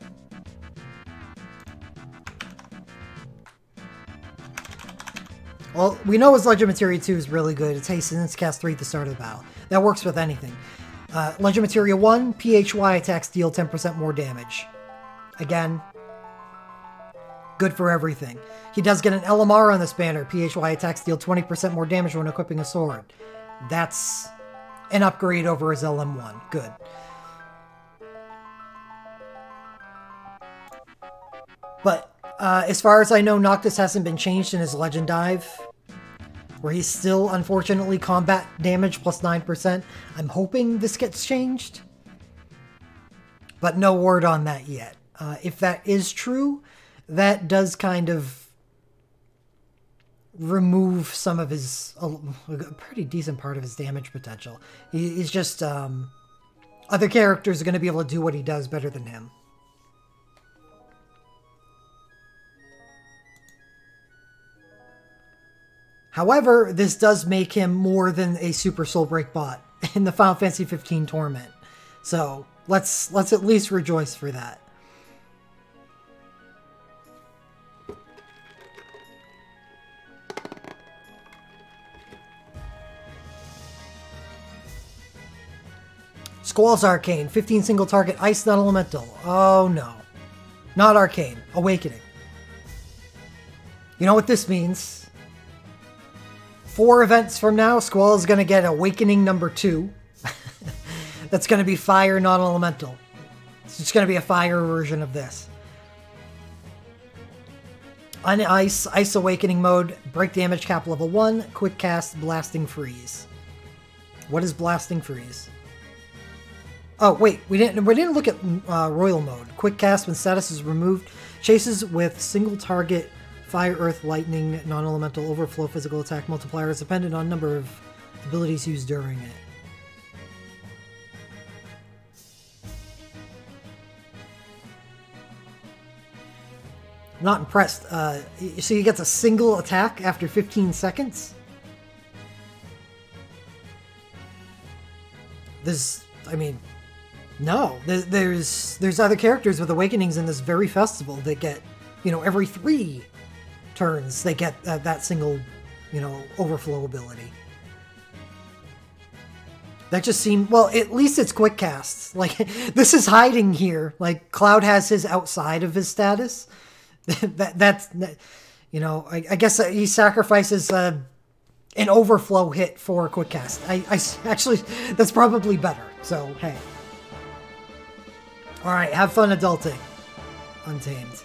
well, we know his Legend Materia 2 is really good. It's haste and cast 3 at the start of the battle. That works with anything. Legend Materia 1, PHY attacks deal 10% more damage. Again, good for everything. He does get an LMR on this banner. PHY attacks deal 20% more damage when equipping a sword. That's an upgrade over his LM1. Good. But as far as I know, Noctis hasn't been changed in his Legend Dive, where he's still, unfortunately, combat damage plus 9%. I'm hoping this gets changed, but no word on that yet. If that is true, that does kind of remove some of his, a pretty decent part of his damage potential. He's just, other characters are going to be able to do what he does better than him. However, this does make him more than a Super Soul Break bot in the Final Fantasy 15 Torment. So, let's at least rejoice for that. Squall's Arcane, 15 single target, ice non-elemental. Oh no. Not Arcane, Awakening. You know what this means? 4 events from now, Squall is going to get Awakening number 2. That's going to be fire non-elemental. It's just going to be a fire version of this. On ice, ice awakening mode, break damage cap level 1, quick cast, blasting freeze. What is blasting freeze? Oh wait, we didn't look at royal mode. Quick cast when status is removed, chases with single target. Fire, Earth, Lightning, non-elemental, overflow, physical attack multiplier is dependent on number of abilities used during it. Not impressed. So he gets a single attack after 15 seconds? I mean, no. There's other characters with awakenings in this very festival that get, you know, every 3 turns they get that single, you know, overflow ability. That just seemed, well, at least it's quick casts. Like, this is hiding here. Like, Cloud has his outside of his status. That's, you know, I guess he sacrifices an overflow hit for a quick cast. I actually, that's probably better. So, hey. All right, have fun adulting. Untamed.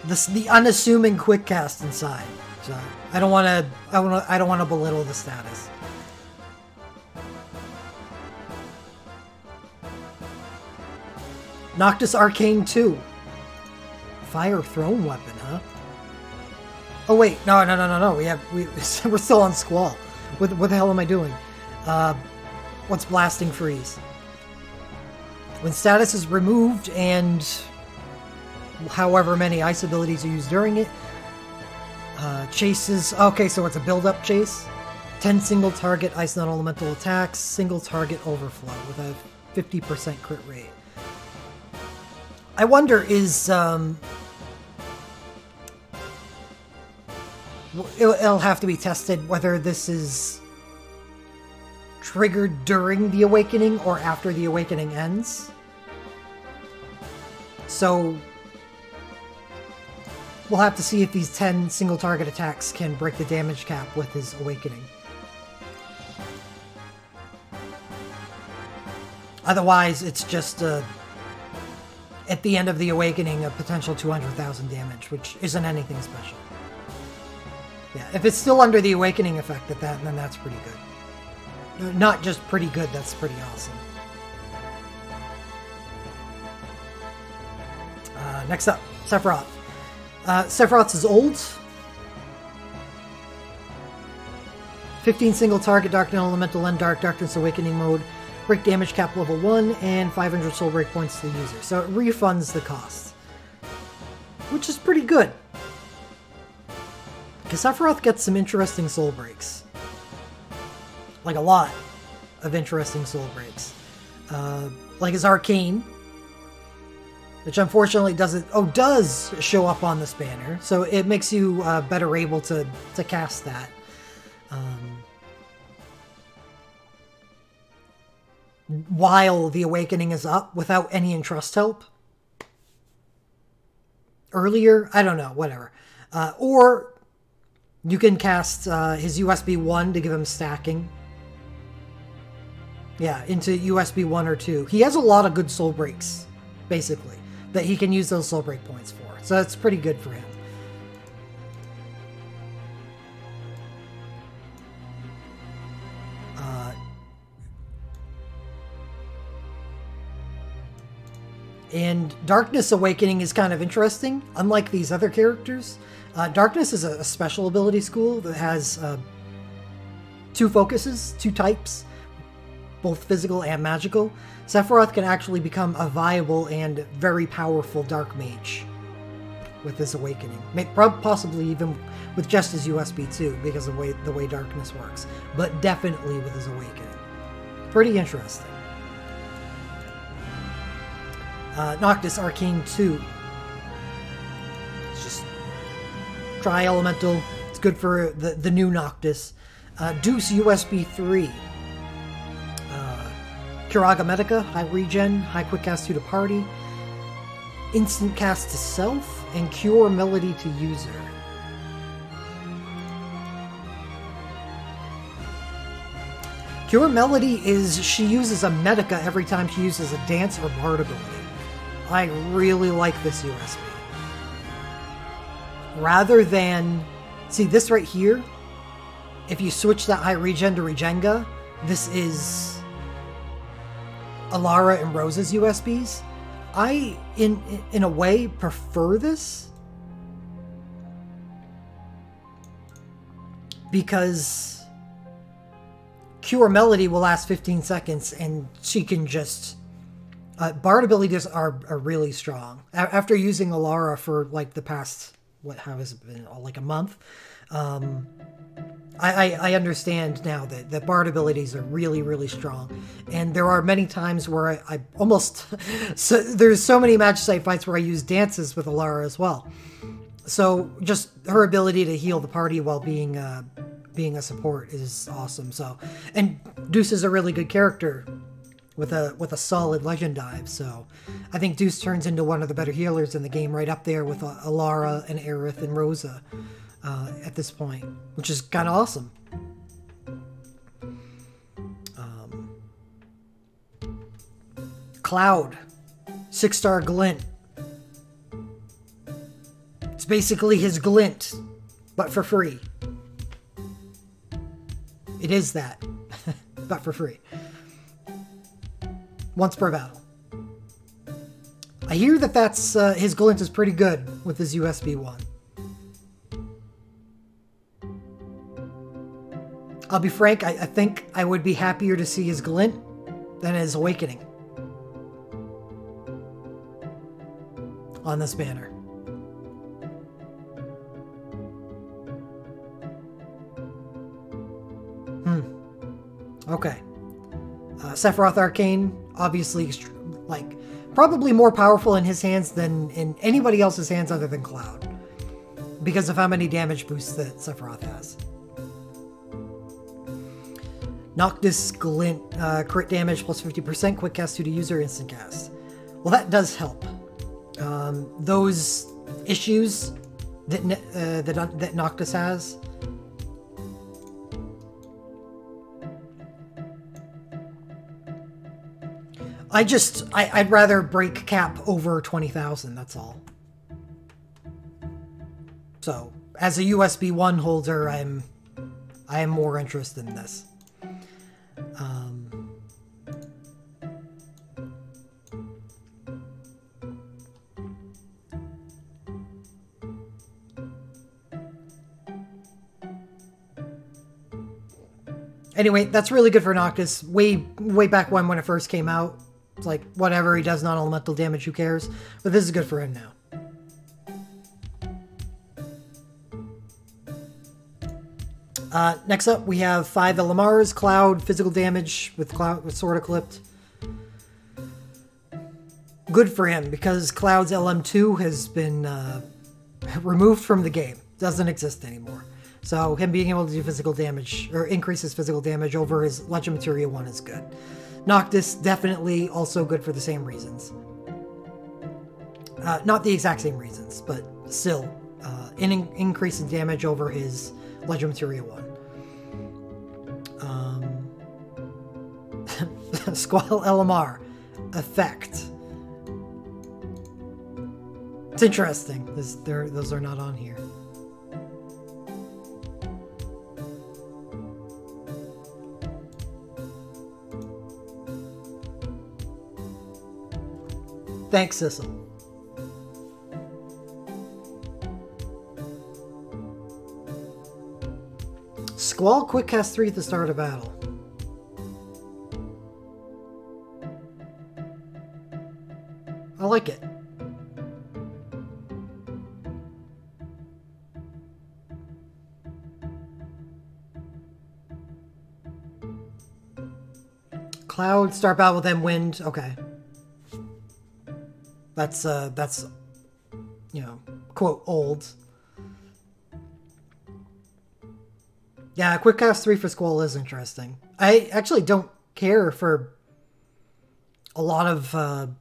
The unassuming quick cast inside. So I don't want to belittle the status. Noctis Arcane 2. Fire thrown weapon, huh? Oh wait, no. We're still on Squall. What the hell am I doing? What's Blasting Freeze? When status is removed and however many ice abilities are used during it, chases... Okay, so it's a build-up chase. 10 single target ice non-elemental attacks, single target overflow with a 50% crit rate. I wonder, is... it'll have to be tested whether this is triggered during the awakening or after the awakening ends. So... we'll have to see if these 10 single target attacks can break the damage cap with his awakening. Otherwise, it's just at the end of the awakening a potential 200,000 damage, which isn't anything special. Yeah, if it's still under the awakening effect at that, then that's pretty good. Not just pretty good, that's pretty awesome. Next up, Sephiroth. Sephiroth is old. 15 single target Dark Elemental and Dark Darkness Awakening mode. Break damage cap level 1 and 500 soul break points to the user. So it refunds the cost. Which is pretty good. Because Sephiroth gets some interesting soul breaks. Like a lot of interesting soul breaks. Like his Arcane. Which unfortunately does show up on this banner. So it makes you better able to cast that. While the awakening is up without any entrust help. Earlier? I don't know, whatever. Or you can cast his USB 1 to give him stacking. Yeah, into USB 1 or 2. He has a lot of good soul breaks, basically, that he can use those soul break points for. So that's pretty good for him. And Darkness Awakening is kind of interesting. Unlike these other characters, Darkness is a special ability school that has 2 focuses, 2 types, both physical and magical. Sephiroth can actually become a viable and very powerful Dark Mage with this Awakening. Possibly even with just his USB 2 because of the way Darkness works. But definitely with his Awakening. Pretty interesting. Noctis Arcane 2. It's just Tri-Elemental. It's good for the new Noctis. Deuce USB 3. Kiraga Medica, high regen, high quick cast 2 to party. Instant cast to self, and cure melody to user. Cure melody is she uses a Medica every time she uses a dance or bard ability. I really like this USB. Rather than... See, this right here, if you switch that high regen to Regenga, this is Alara and Rose's USBs. I, in a way, prefer this. Because Cure Melody will last 15 seconds and she can just... Bard abilities are really strong. After using Alara for like the past, how has it been, like a month? I understand now that Bard abilities are really, really strong. And there are many times where I almost... there's so many match site fights where I use dances with Alara as well. So just her ability to heal the party while being being a support is awesome. So, and Deuce is a really good character with a solid legend dive. So, I think Deuce turns into one of the better healers in the game, right up there with Alara and Aerith and Rosa at this point, which is kind of awesome. Cloud, 6-star Glint. It's basically his Glint, but for free. It is that, but for free. Once per battle. I hear that that's his Glint is pretty good with his USB 1. I'll be frank, I think I would be happier to see his Glint than his Awakening on this banner. Okay. Sephiroth Arcane, obviously, like, probably more powerful in his hands than in anybody else's hands other than Cloud, because of how many damage boosts that Sephiroth has. Noctis Glint, crit damage plus 50%, quick cast 2 to user, instant cast. Well, that does help. Those issues that Noctis has, I'd rather break cap over 20,000, that's all. So, as a USB 1 holder, I am more interested in this. Anyway, that's really good for Noctis. Way back when it first came out. It's like, whatever, he does non-elemental damage, who cares? But this is good for him now. Next up, we have 5 LMRs. Cloud, physical damage with Sword Equipped. Good for him, because Cloud's LM2 has been removed from the game. Doesn't exist anymore. So him being able to do physical damage, or increase his physical damage over his Legend Materia 1 is good. Noctis, definitely also good for the same reasons. Not the exact same reasons, but still, an increase in damage over his Legend Materia 1. Squall LMR. Effect. It's interesting. Those are not on here. Thanks, Sissel. Squall quick cast 3 at the start of battle. I like it. Cloud, start battle with them, wind. Okay. That's, you know, quote, old. Yeah, quick cast 3 for Squall is interesting. I actually don't care for a lot of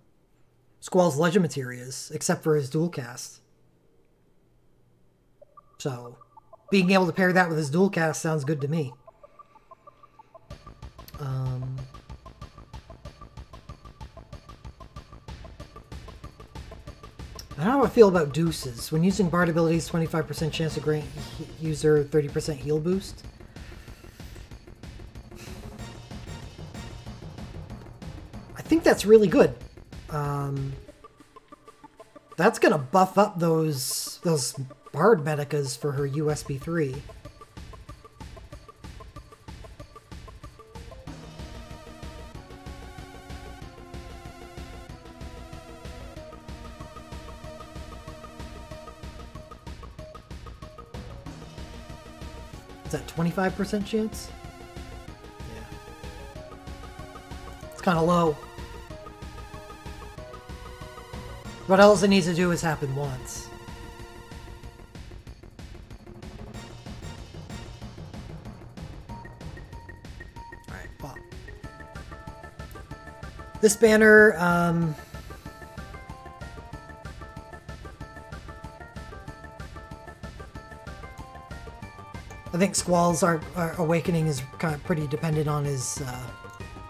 Squall's Legend Materias, except for his dual cast. So, being able to pair that with his dual cast sounds good to me. I don't know how I feel about Deuces. When using Bard abilities, 25% chance to grant user 30% heal boost. I think that's really good. That's gonna buff up those Bard medicas for her USB 3. Is that 25% chance? Yeah. It's kind of low. What else it needs to do is happen once. pop. This banner, I think Squall's awakening is kind of pretty dependent on his.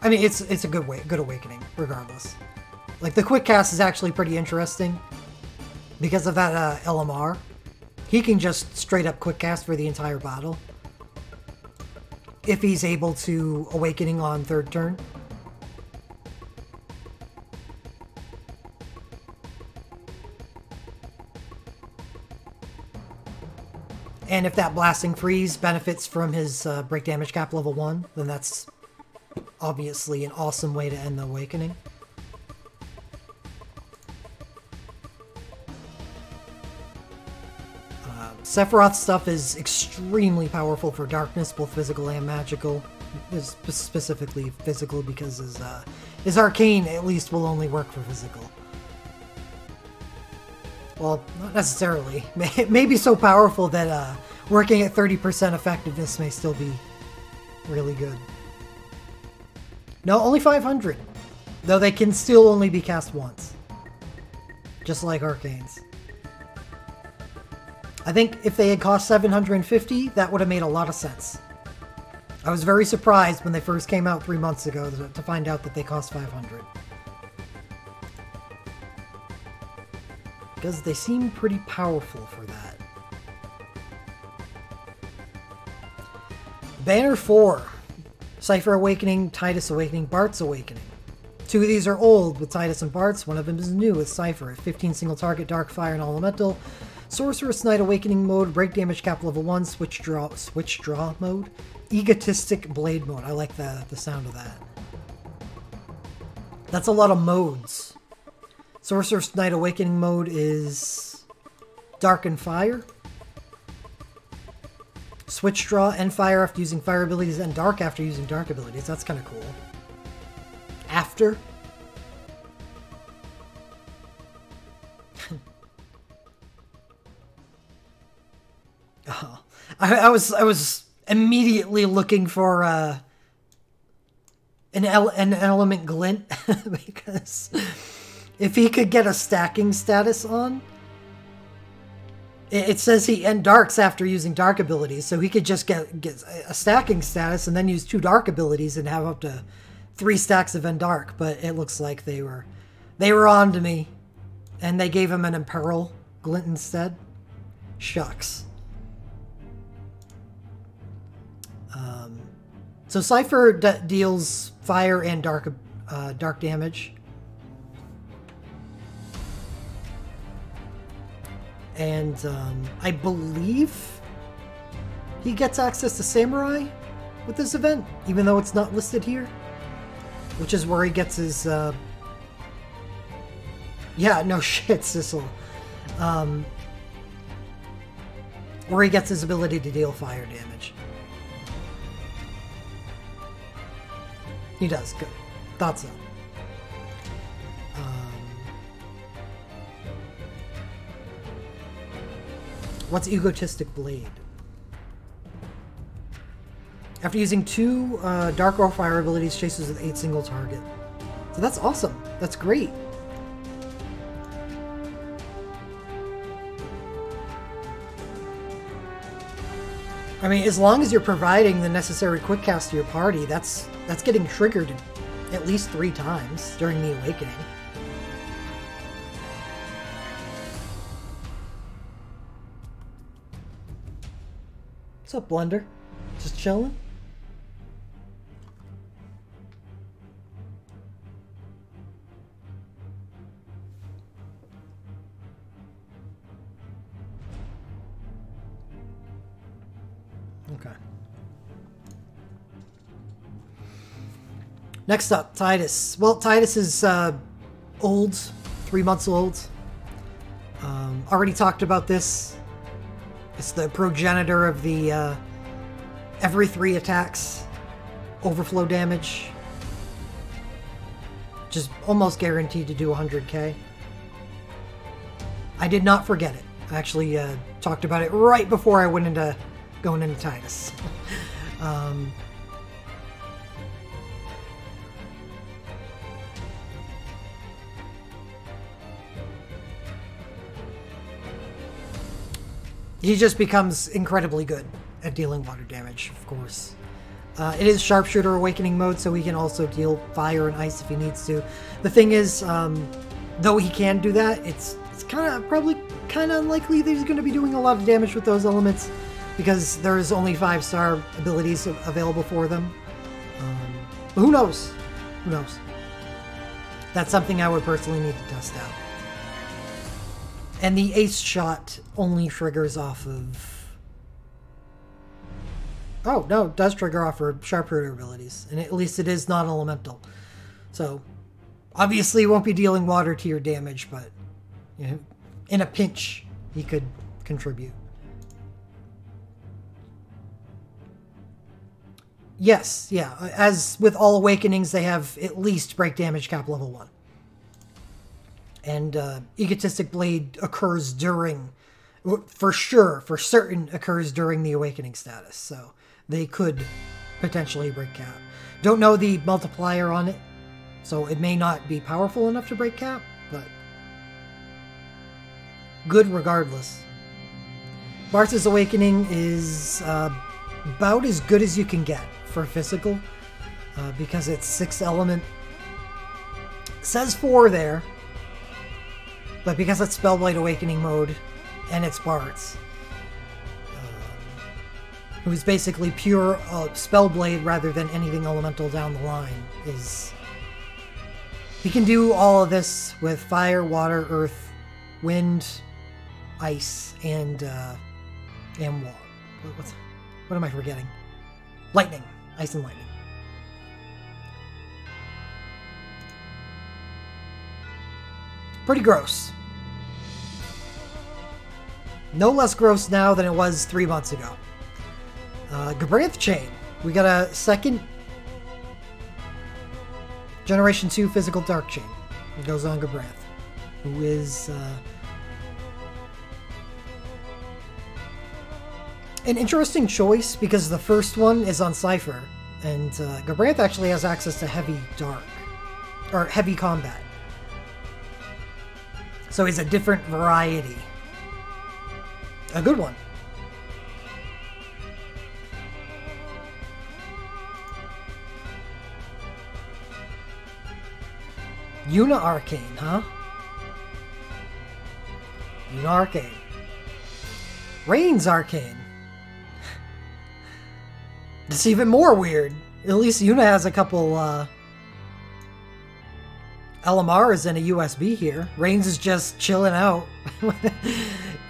I mean, it's a good awakening regardless. Like the quick cast is actually pretty interesting because of that LMR. He can just straight up quick cast for the entire battle if he's able to awakening on third turn. And if that blasting freeze benefits from his break damage cap level 1, then that's obviously an awesome way to end the awakening. Sephiroth's stuff is extremely powerful for darkness, both physical and magical. Specifically physical because his arcane at least will only work for physical. Well, not necessarily. It may be so powerful that working at 30% effectiveness may still be really good. No, only 500. Though they can still only be cast once. Just like arcanes. I think if they had cost 750, that would have made a lot of sense. I was very surprised when they first came out 3 months ago to find out that they cost 500. Because they seem pretty powerful for that. Banner 4. Cypher Awakening, Tidus Awakening, Bart's Awakening. 2 of these are old with Tidus and Bart's. 1 of them is new with Cypher. At 15 single target, Dark, Fire, and Elemental. Sorceress Knight Awakening mode, break damage cap level 1, switch draw mode. Egotistic Blade mode. I like the sound of that. That's a lot of modes. Sorcerer's Knight Awakening mode is Dark and Fire. Switch Draw and Fire after using Fire abilities, and Dark after using Dark abilities. That's kind of cool. After. Oh, I was immediately looking for an element glint because if he could get a stacking status on, it says he end darks after using dark abilities, so he could just get a stacking status and then use 2 dark abilities and have up to 3 stacks of end dark. But it looks like they were on to me, and they gave him an imperil glint instead. Shucks. So Cypher deals fire and dark damage. And I believe he gets access to Samurai with this event, even though it's not listed here. Which is where he gets his... Yeah, no shit, Sissel. Where he gets his ability to deal fire damage. He does, good. Thought so. What's Egotistic Blade? After using 2 Dark or Fire abilities, chases with 8 single target. So that's awesome. That's great. I mean, as long as you're providing the necessary quick cast to your party, that's getting triggered at least 3 times during the awakening. What's up, Blunder? Just chilling? Okay. Next up, Tidus. Well, Tidus is old, 3 months old. Already talked about this. It's the progenitor of the every 3 attacks overflow damage. Just almost guaranteed to do 100k. I did not forget it. I actually talked about it right before I went into going into Tidus. he just becomes incredibly good at dealing water damage, of course. It is Sharpshooter Awakening mode, so he can also deal fire and ice if he needs to. The thing is, though he can do that, it's probably kind of unlikely that he's going to be doing a lot of damage with those elements, because there's only 5-star abilities available for them. But who knows? Who knows? That's something I would personally need to test out. And the Ace Shot only triggers off of... Oh, no, it does trigger off for Sharpshooter abilities. And at least it is non-elemental. So, obviously he won't be dealing water to your damage, but, you know, in a pinch, he could contribute. Yes, yeah. As with all Awakenings, they have at least break damage cap level 1. And Egotistic Blade occurs during... For sure, for certain, occurs during the Awakening status. So they could potentially break cap. Don't know the multiplier on it, so it may not be powerful enough to break cap, but good regardless. Bartz's Awakening is about as good as you can get for physical, because it's 6 element. It says 4 there, but because it's Spellblade Awakening mode, and it's Bartz, who's basically pure Spellblade rather than anything elemental down the line, he can do all of this with fire, water, earth, wind, ice, and water. What am I forgetting? Lightning. Ice and lightning. Pretty gross. No less gross now than it was 3 months ago. Gabranth Chain. We got a second Generation 2 Physical Dark Chain. It goes on Gabranth, who is an interesting choice because the first one is on Cypher, and Gabranth actually has access to Heavy Dark, or Heavy Combat. So he's a different variety. A good one. Yuna Arcane, huh? Yuna Arcane. Rain's Arcane. It's even more weird. At least Yuna has a couple LMRs and a USB here. Rain's is just chilling out.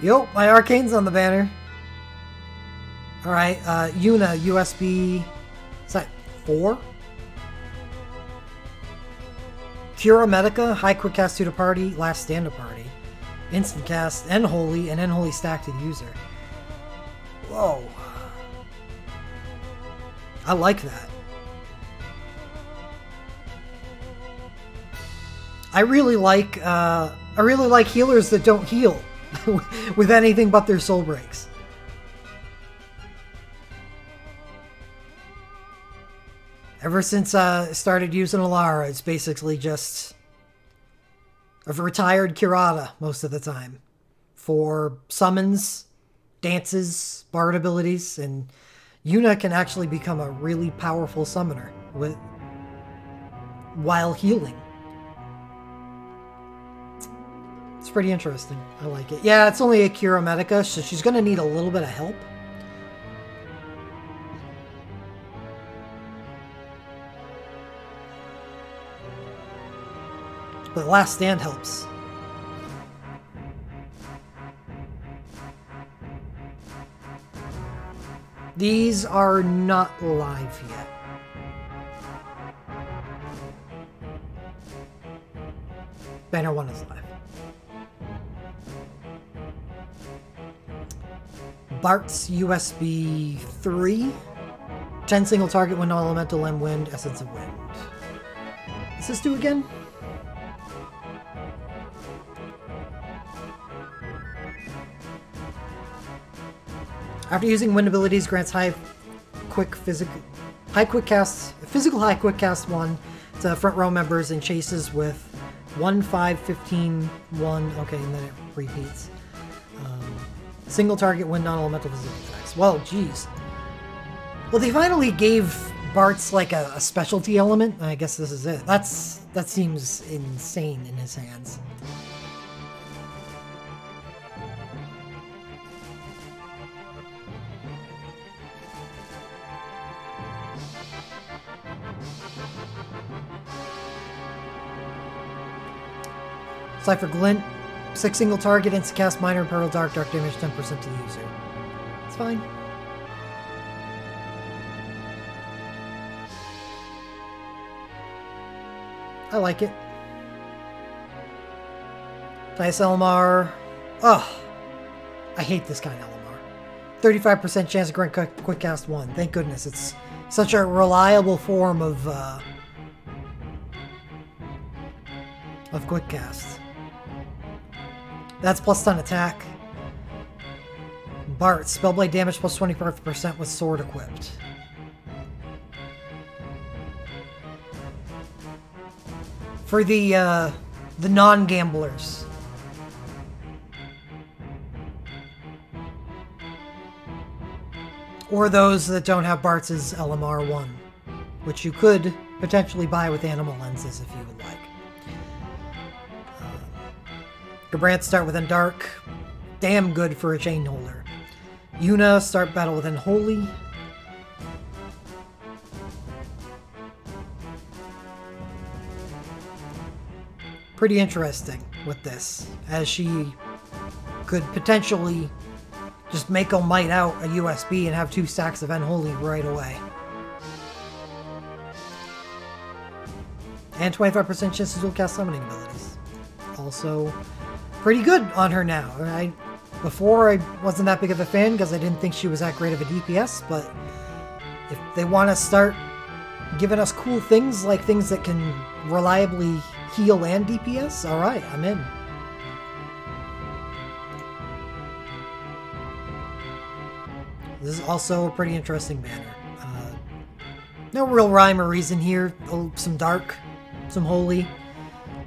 Yo, my Arcane's on the banner. Alright, Yuna, USB... Is that 4? Cura Medica, High Quick Cast to the party, Last Stand to party. Instant Cast, Unholy, and Unholy Stack to the user. Whoa. I like that. I really like healers that don't heal with anything but their soul breaks. Ever since I started using Alara, it's basically just a retired Curata most of the time for summons, dances, bard abilities, and Yuna can actually become a really powerful summoner while healing. It's pretty interesting. I like it. Yeah, it's only a Cura Medica, so she's going to need a little bit of help. But Last Stand helps. These are not live yet. Banner 1 is live. Bart's USB 3. 10 single target, wind elemental, and wind, essence of wind. What's this do again? After using wind abilities, grants physical high quick cast 1 to front row members and chases with 1, 5, 15, 1. Okay, and then it repeats. Single target when non-elemental physical attacks. Well, geez. Well, they finally gave Bart's like a specialty element. I guess this is it. That seems insane in his hands. Cypher Glint, 6 single target, instant cast minor imperil dark damage 10% to the user. It's fine. I like it. Nice LMR. Ugh. I hate this kind of LMR. 35% chance to grant quick cast 1. Thank goodness. It's such a reliable form of quick cast. That's plus 10 attack. Bart, spellblade damage plus 25% with sword equipped. For the non-gamblers. Or those that don't have Bart's LMR 1, which you could potentially buy with animal lenses if you would like. Gabrant, start with Dark. Damn good for a chain holder. Yuna, start battle with Unholy. Pretty interesting with this, as she could potentially just make a might out a USB and have 2 stacks of Unholy right away. And 25% chance to dual cast summoning abilities. Also pretty good on her now. Before I wasn't that big of a fan because I didn't think she was that great of a DPS, but if they want to start giving us cool things, like things that can reliably heal and DPS, alright, I'm in. This is also a pretty interesting banner. No real rhyme or reason here. Some Dark, some Holy,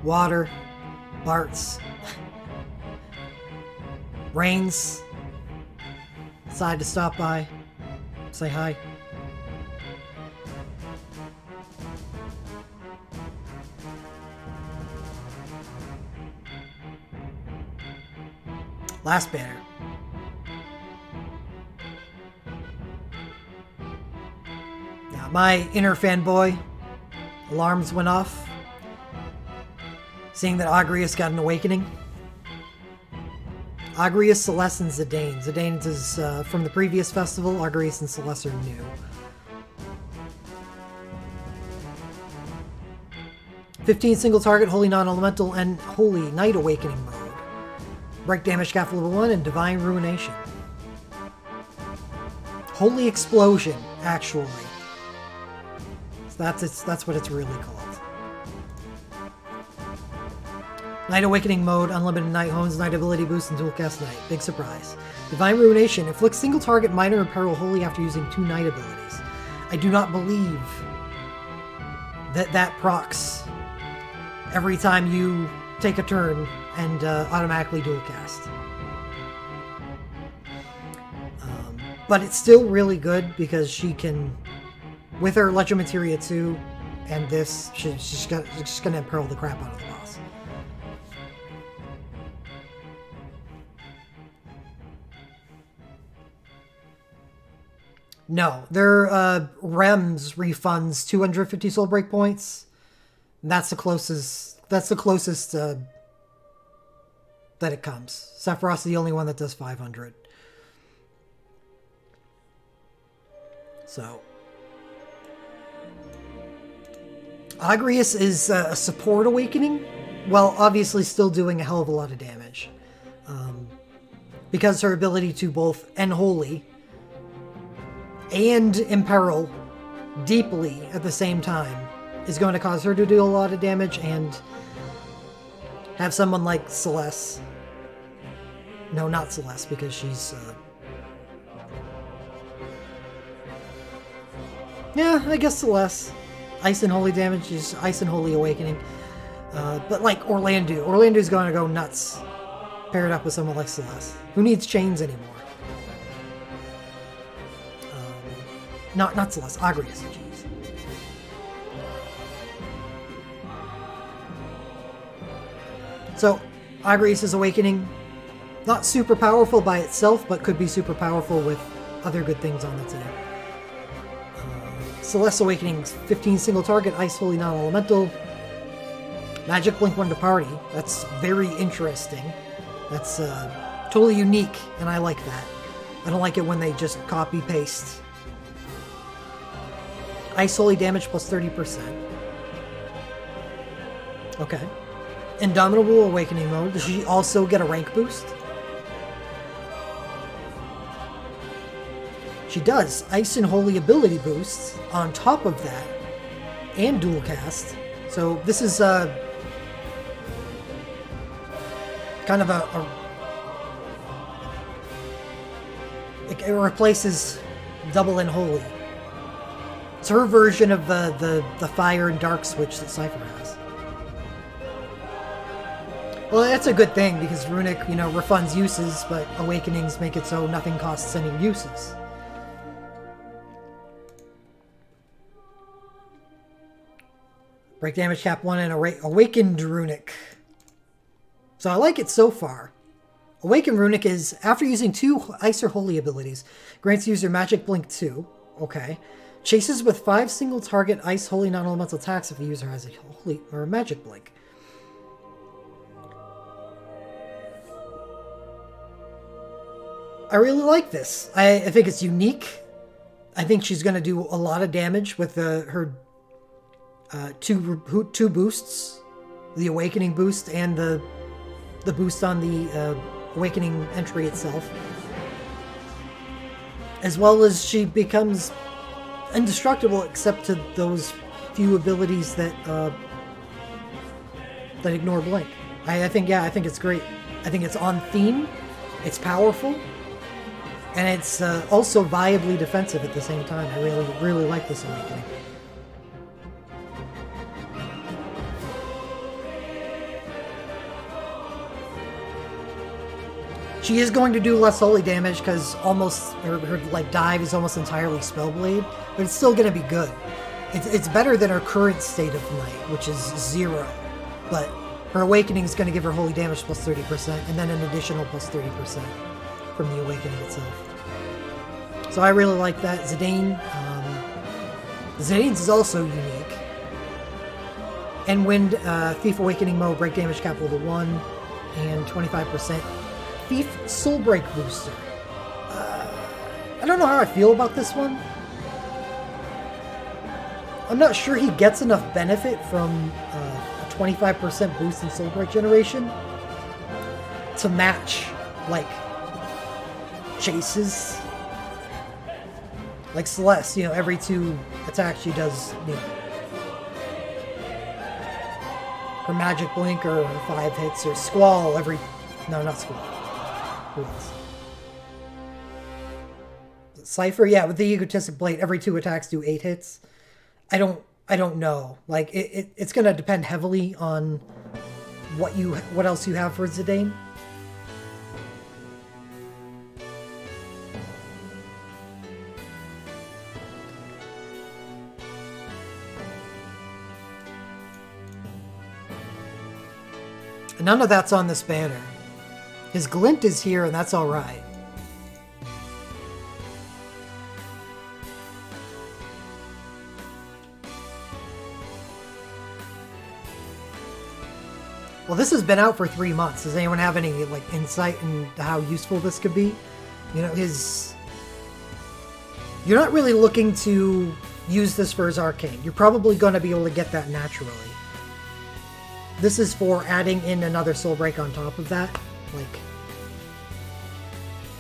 Water, Bart's, Rains, decide to stop by, say hi. Last banner. Now, my inner fanboy alarms went off, seeing that Agrius got an awakening. Agrius, Celeste, and Zidane. Zidane is from the previous festival. Agrius and Celeste are new. "15 single target, Holy Non-Elemental, and Holy Night Awakening mode. Break damage cap level 1 and Divine Ruination. Holy Explosion, actually. So that's what it's really called. Night Awakening mode, unlimited Night Hones, Night Ability Boost, and Dual Cast Night. Big surprise. Divine Ruination, inflicts single target minor imperil Holy after using 2 Night abilities. I do not believe that procs every time you take a turn and automatically dual cast. But it's still really good because she can, with her Legend Materia 2 and this, she's going to imperil the crap out of the boss. No, their REMS refunds 250 soul break points. That's the closest. That's the closest that it comes. Sephiroth's the only one that does 500. So, Agrius is a support awakening, while obviously still doing a hell of a lot of damage, because her ability to both end Holy and imperil deeply at the same time is going to cause her to do a lot of damage, and have someone like Celeste. No, not Celeste, because she's... yeah, I guess Celeste. Ice and Holy damage is Ice and Holy Awakening. But like Orlando's going to go nuts paired up with someone like Celeste. Who needs chains anymore? Not Celeste, Agrius, jeez. So, Agrius' Awakening, not super powerful by itself, but could be super powerful with other good things on the team. Celeste Awakening, 15 single target, Ice Holy Non-Elemental. Magic Blink 1 to party. That's very interesting. That's totally unique, and I like that. I don't like it when they just copy-paste. Ice Holy damage plus 30%. Okay. Indomitable Awakening mode. Does she also get a rank boost? She does. Ice and Holy ability boosts on top of that. And dual cast. So this is kind of it replaces double and holy. It's her version of the fire and dark switch that Cypher has. Well, that's a good thing because Runic, you know, refunds uses, but Awakenings make it so nothing costs any uses. Break damage cap 1 and Awakened Runic. So I like it so far. Awakened Runic is, after using 2 Ice or Holy abilities, grants user Magic Blink 2. Okay. Chases with 5 single target Ice Holy Non-Elemental attacks if the user has a Holy or a Magic Blink. I really like this. I think it's unique. I think she's going to do a lot of damage with her two boosts. The Awakening boost and the boost on the Awakening entry itself. As well as she becomes indestructible except to those few abilities that that ignore Blink. I think it's great. I think it's on theme. It's powerful. And it's also viably defensive at the same time. I really like this Awakening. She is going to do less holy damage because almost her like dive is almost entirely Spellblade, but it's still going to be good. It's better than her current state of Night, which is 0. But her Awakening is going to give her holy damage plus 30%, and then an additional plus 30% from the Awakening itself. So I really like that. Zidane. Zidane's is also unique. Endwind, Thief Awakening mode, break damage cap level 1, and 25% Thief Soulbreak booster. I don't know how I feel about this one. I'm not sure he gets enough benefit from a 25% boost in Soulbreak generation to match, like, chases. Like Celeste, you know, every 2 attacks she does, you know, her Magic Blink or her 5 hits, or Squall every... No, not Squall. Who else? Cypher, yeah, with the Egotistic Blade, every 2 attacks do 8 hits. I don't know. Like, it's gonna depend heavily on what else you have for Zidane. None of that's on this banner. His glint is here, and that's alright. Well, this has been out for 3 months. Does anyone have any, like, insight into how useful this could be? You know, you're not really looking to use this for his arcane. You're probably going to be able to get that naturally. This is for adding in another Soul Break on top of that. Like,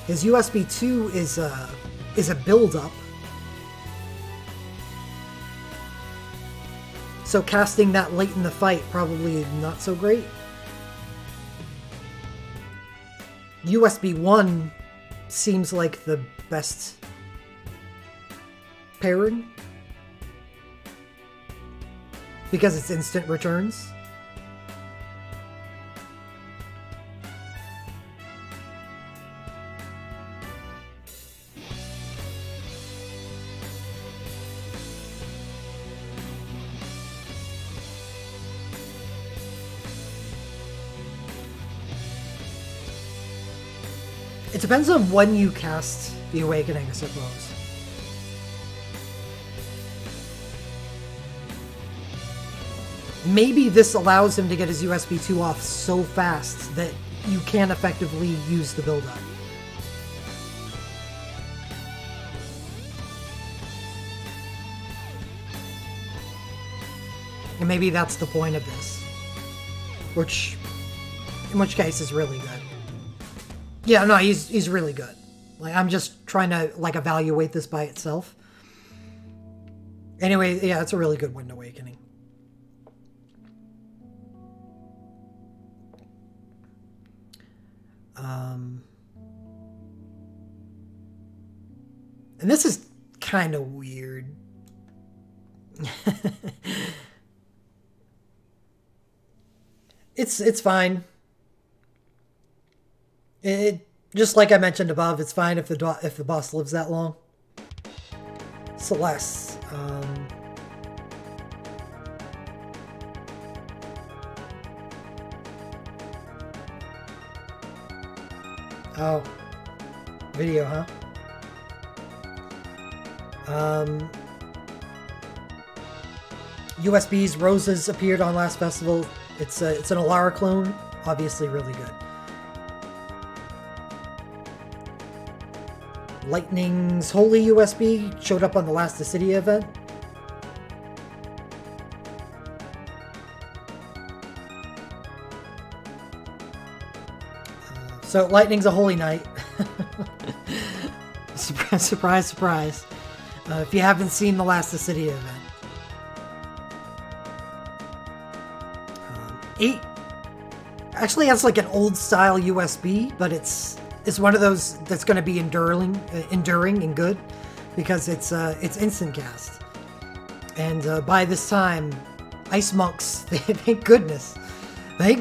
his USB 2 is a build-up. So casting that late in the fight probably not so great. USB 1 seems like the best pairing because it's instant returns. It depends on when you cast the Awakening, I suppose. Maybe this allows him to get his USB 2 off so fast that you can effectively use the build-up. And maybe that's the point of this. In which case is really good. Yeah, no, he's really good. Like, I'm just trying to, like, evaluate this by itself. Anyway, yeah, it's a really good Wind Awakening. And this is kind of weird. It's fine. It just like I mentioned above, it's fine if the boss lives that long. Celeste. Oh, video, huh? USB's Roses appeared on last festival. It's an Alara clone, obviously really good. Lightning's Holy USB showed up on the last Dissidia event. So Lightning's a Holy Knight. Surprise, surprise, surprise. If you haven't seen the last Dissidia event. 8 actually has like an old style USB, but it's one of those that's going to be enduring and good because it's instant cast. And by this time, Ice Monks, thank goodness, get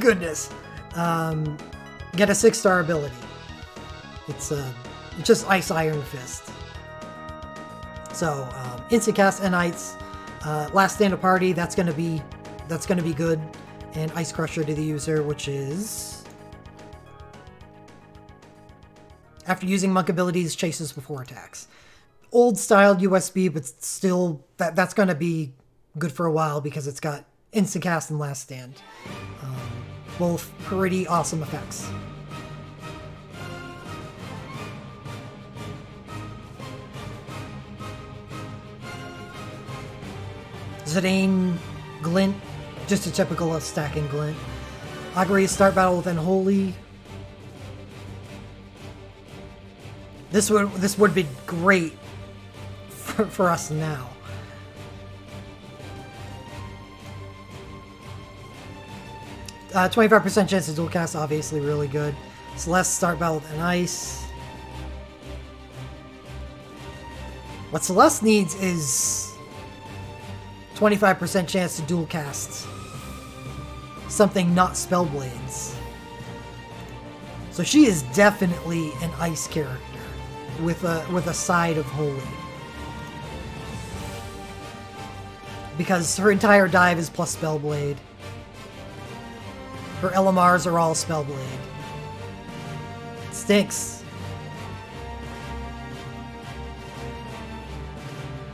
a 6-star ability. It's just Ice Iron Fist. So instant cast and Ice, last stand of party. That's gonna be good. And Ice Crusher to the user, which is after using monk abilities, chases before attacks. Old styled USB, but still that's gonna be good for a while because it's got instant cast and last stand. Both pretty awesome effects. Zidane Glint, just a typical stacking Glint. Augury's start battle with Unholy. This would be great for us now. 25% chance to dual cast, obviously really good. Celeste start battle with an Ice. What Celeste needs is 25% chance to dual cast something not Spellblades. So she is definitely an Ice character with a side of Holy. Because her entire dive is plus Spellblade. Her LMRs are all Spellblade. It stinks.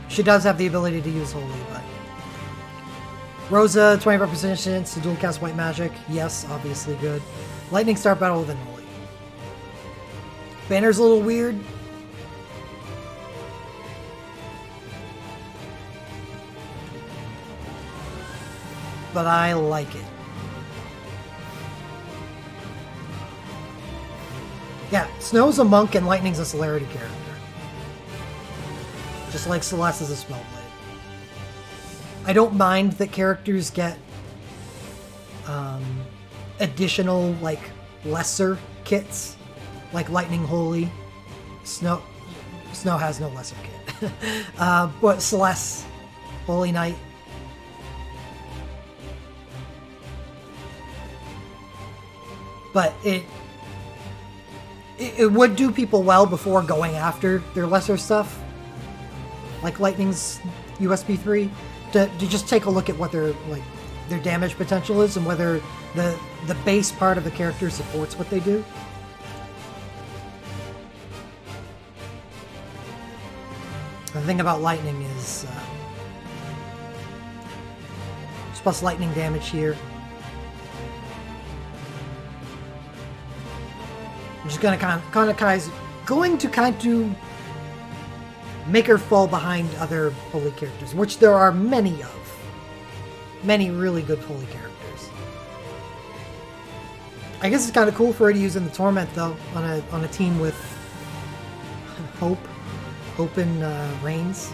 She does have the ability to use Holy, but... Rosa, 25% chance to dual cast White Magic. Yes, obviously good. Lightning start battle with Unholy. Banner's a little weird. But I like it. Yeah, Snow's a monk and Lightning's a celerity character. Just like Celeste is a Spellblade. I don't mind that characters get additional, like, lesser kits, like Lightning Holy. Snow has no lesser kit. But Celeste, Holy Knight. But it would do people well before going after their lesser stuff, like Lightning's USB 3, to just take a look at what their damage potential is and whether the base part of the character supports what they do. The thing about lightning is it's plus lightning damage here. I'm just gonna going to kind of make her fall behind other holy characters, which there are many of. Many really good holy characters. I guess it's kind of cool for her to use in the Torment, though, on a team with Hope and Reigns.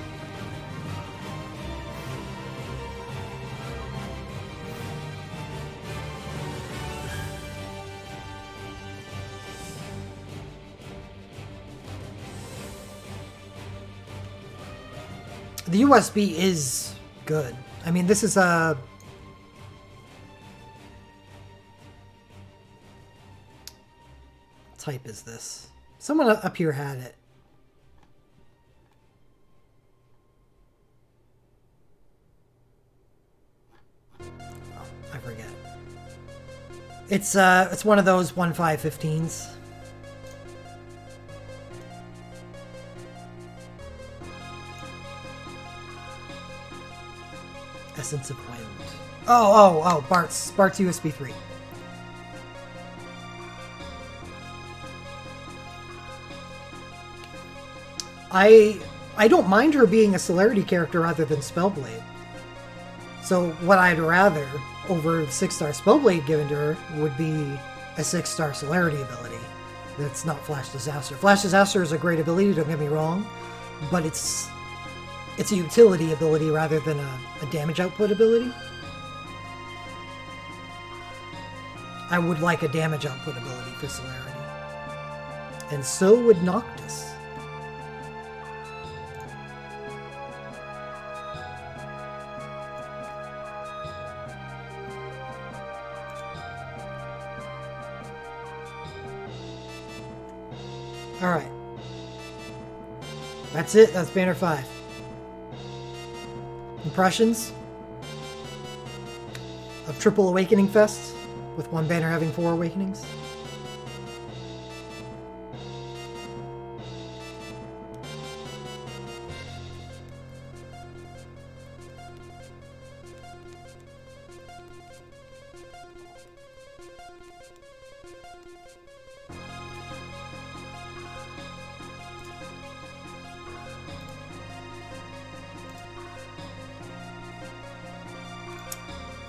The USB is good. I mean, this is a... What type is this? Someone up here had it. Oh, I forget. It's one of those 1.5/15s. Essence of Wind. Oh, Bart's USB 3. I don't mind her being a celerity character rather than Spellblade. So what I'd rather over 6-star Spellblade given to her would be a 6-star celerity ability. That's not Flash Disaster. Flash Disaster is a great ability, don't get me wrong, but it's a utility ability rather than a damage output ability. I would like a damage output ability for celerity. And so would Noctis. Alright. That's it. That's Banner 5. Impressions of Triple Awakening Fest, with one banner having 4 awakenings.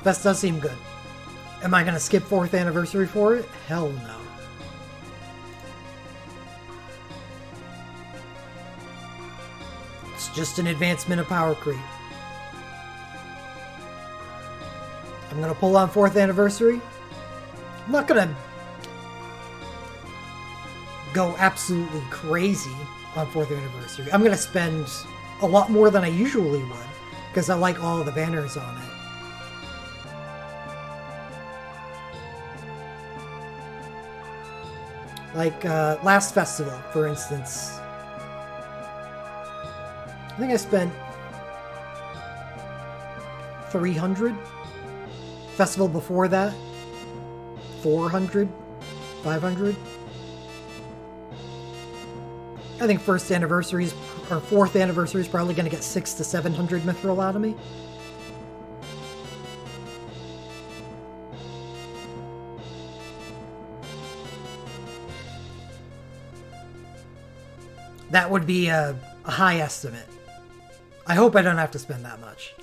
Fest does seem good. Am I going to skip 4th anniversary for it? Hell no. It's just an advancement of power creep. I'm going to pull on 4th anniversary. I'm not going to go absolutely crazy on 4th anniversary. I'm going to spend a lot more than I usually would because I like all the banners on it. Like, last festival, for instance. I think I spent 300. Festival before that, 400, 500. I think 1st anniversaries, or 4th anniversary is probably going to get 600 to 700 mithril out of me. That would be a high estimate. I hope I don't have to spend that much.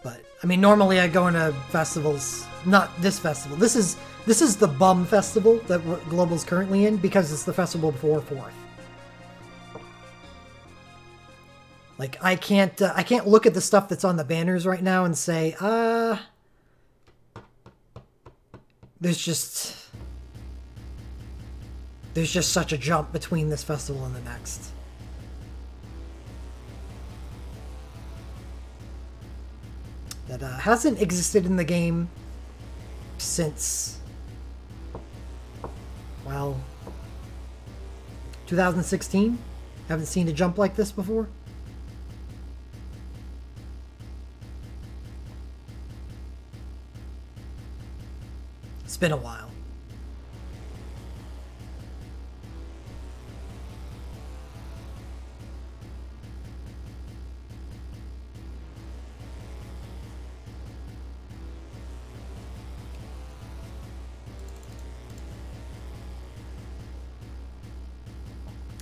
But, I mean, normally I go into festivals, not this festival. This is the bum festival that Global's currently in because it's the festival before 4th. Like, I can't look at the stuff that's on the banners right now and say, there's just such a jump between this festival and the next. That hasn't existed in the game since, well, 2016. Haven't seen a jump like this before. It's been a while.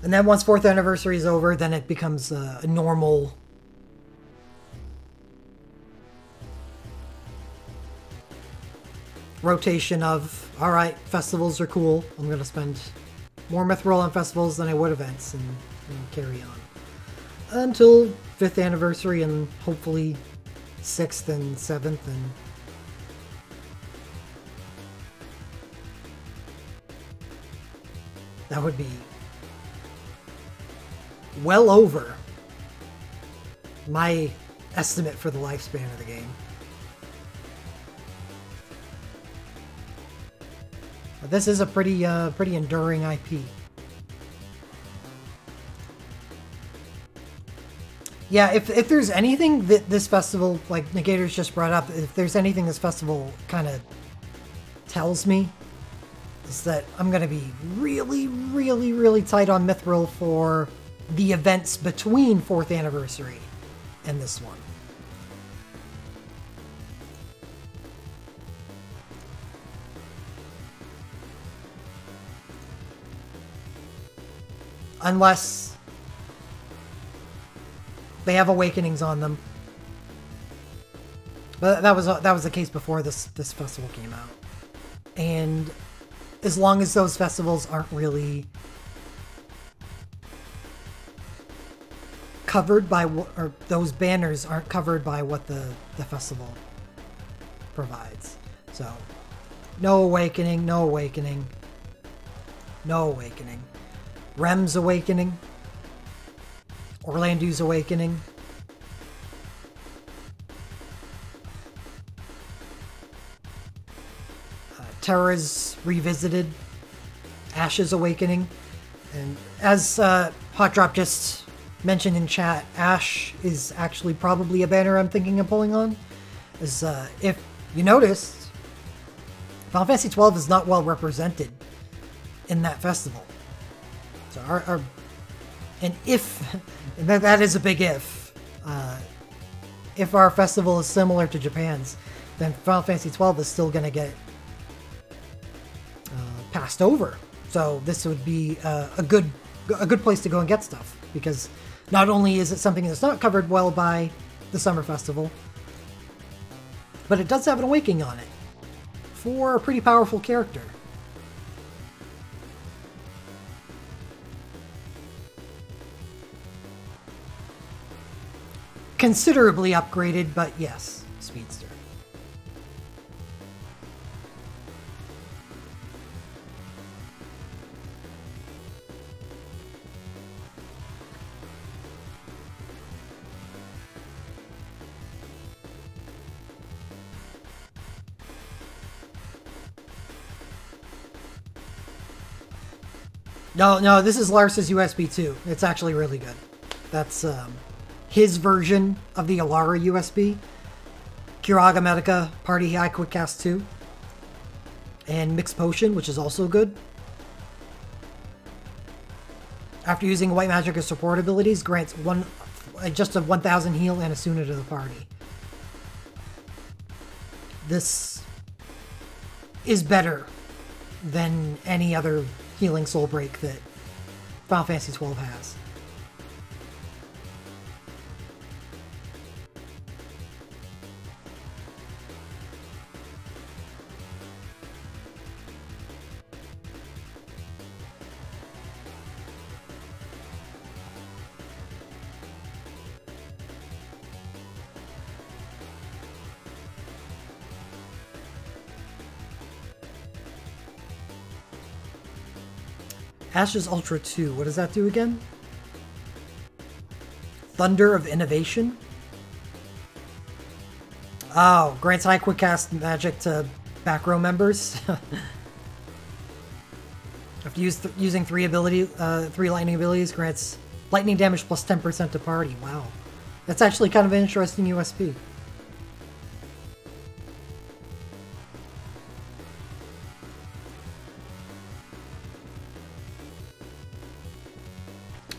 And then once 4th anniversary is over, then it becomes a normal rotation of, alright, festivals are cool. I'm going to spend more Mithril on festivals than I would events and carry on. Until 5th anniversary and hopefully 6th and 7th and that would be well over my estimate for the lifespan of the game. But this is a pretty enduring IP. Yeah, if there's anything that this festival, like Negator's just brought up, if there's anything this festival kind of tells me, is that I'm going to be really, really, really tight on Mithril for the events between 4th anniversary and this one. Unless they have awakenings on them. But that was the case before this festival came out. And as long as those festivals aren't really covered by what, or those banners aren't covered by what the festival provides. So, no awakening, no awakening, no awakening. Rem's awakening, Orlando's awakening. Terra's revisited, Ash's awakening, and as Hot Drop just mentioned in chat, Ash is actually probably a banner I'm thinking of pulling on. As if you noticed, Final Fantasy XII is not well represented in that festival. So and that is a big if our festival is similar to Japan's, then Final Fantasy XII is still going to get passed over. So this would be a good place to go and get stuff, because not only is it something that's not covered well by the Summer Festival, but it does have an awakening on it for a pretty powerful character. Considerably upgraded, but yes, speedster. No, this is Lars's USB 2. It's actually really good. That's his version of the Alara USB. Kiraga Medica Party High Quickcast 2. And Mixed Potion, which is also good. After using White Magic as support abilities, grants just a 1000 heal and a Suna to the party. This is better than any other healing soul break that Final Fantasy XII has. Ash's Ultra 2, what does that do again? Thunder of Innovation? Oh, grants high quick cast magic to back row members. After using three lightning abilities, grants lightning damage plus 10% to party. Wow. That's actually kind of an interesting USP.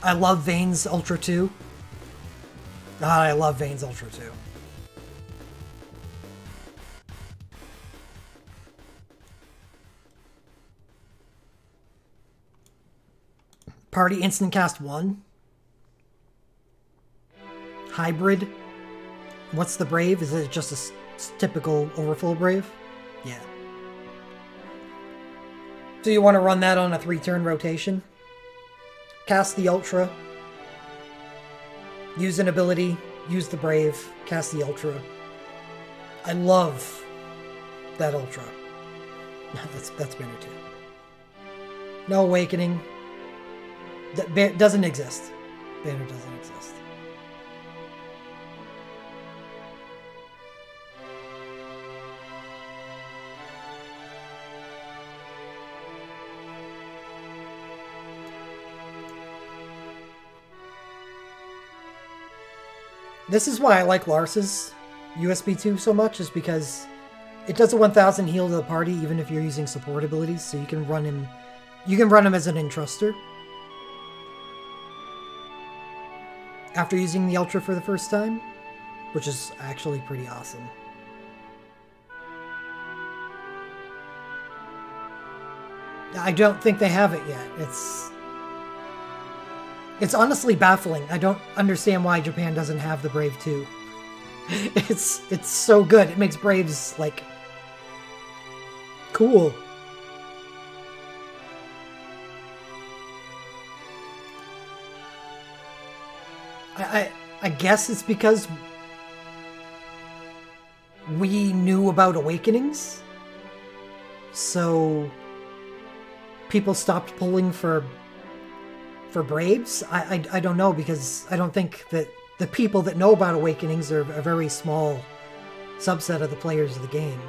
I love Vayne's Ultra 2. God, I love Vayne's Ultra 2. Party instant cast 1. Hybrid. What's the Brave? Is it just a typical Overflow Brave? Yeah. So you want to run that on a 3-turn rotation? Cast the Ultra. Use an ability. Use the Brave. Cast the Ultra. I love that Ultra. That's banner 2. No Awakening. That doesn't exist. Banner doesn't exist. This is why I like Lars's USB 2 so much, is because it does a 1000 heal to the party even if you're using support abilities, so you can run him as an Entruster. After using the Ultra for the first time, which is actually pretty awesome. I don't think they have it yet. It's honestly baffling. I don't understand why Japan doesn't have the Brave 2. It's so good. It makes Braves, like, cool. I guess it's because we knew about Awakenings, so people stopped pulling for Braves. I don't know, because I don't think that the people that know about Awakenings are a very small subset of the players of the game.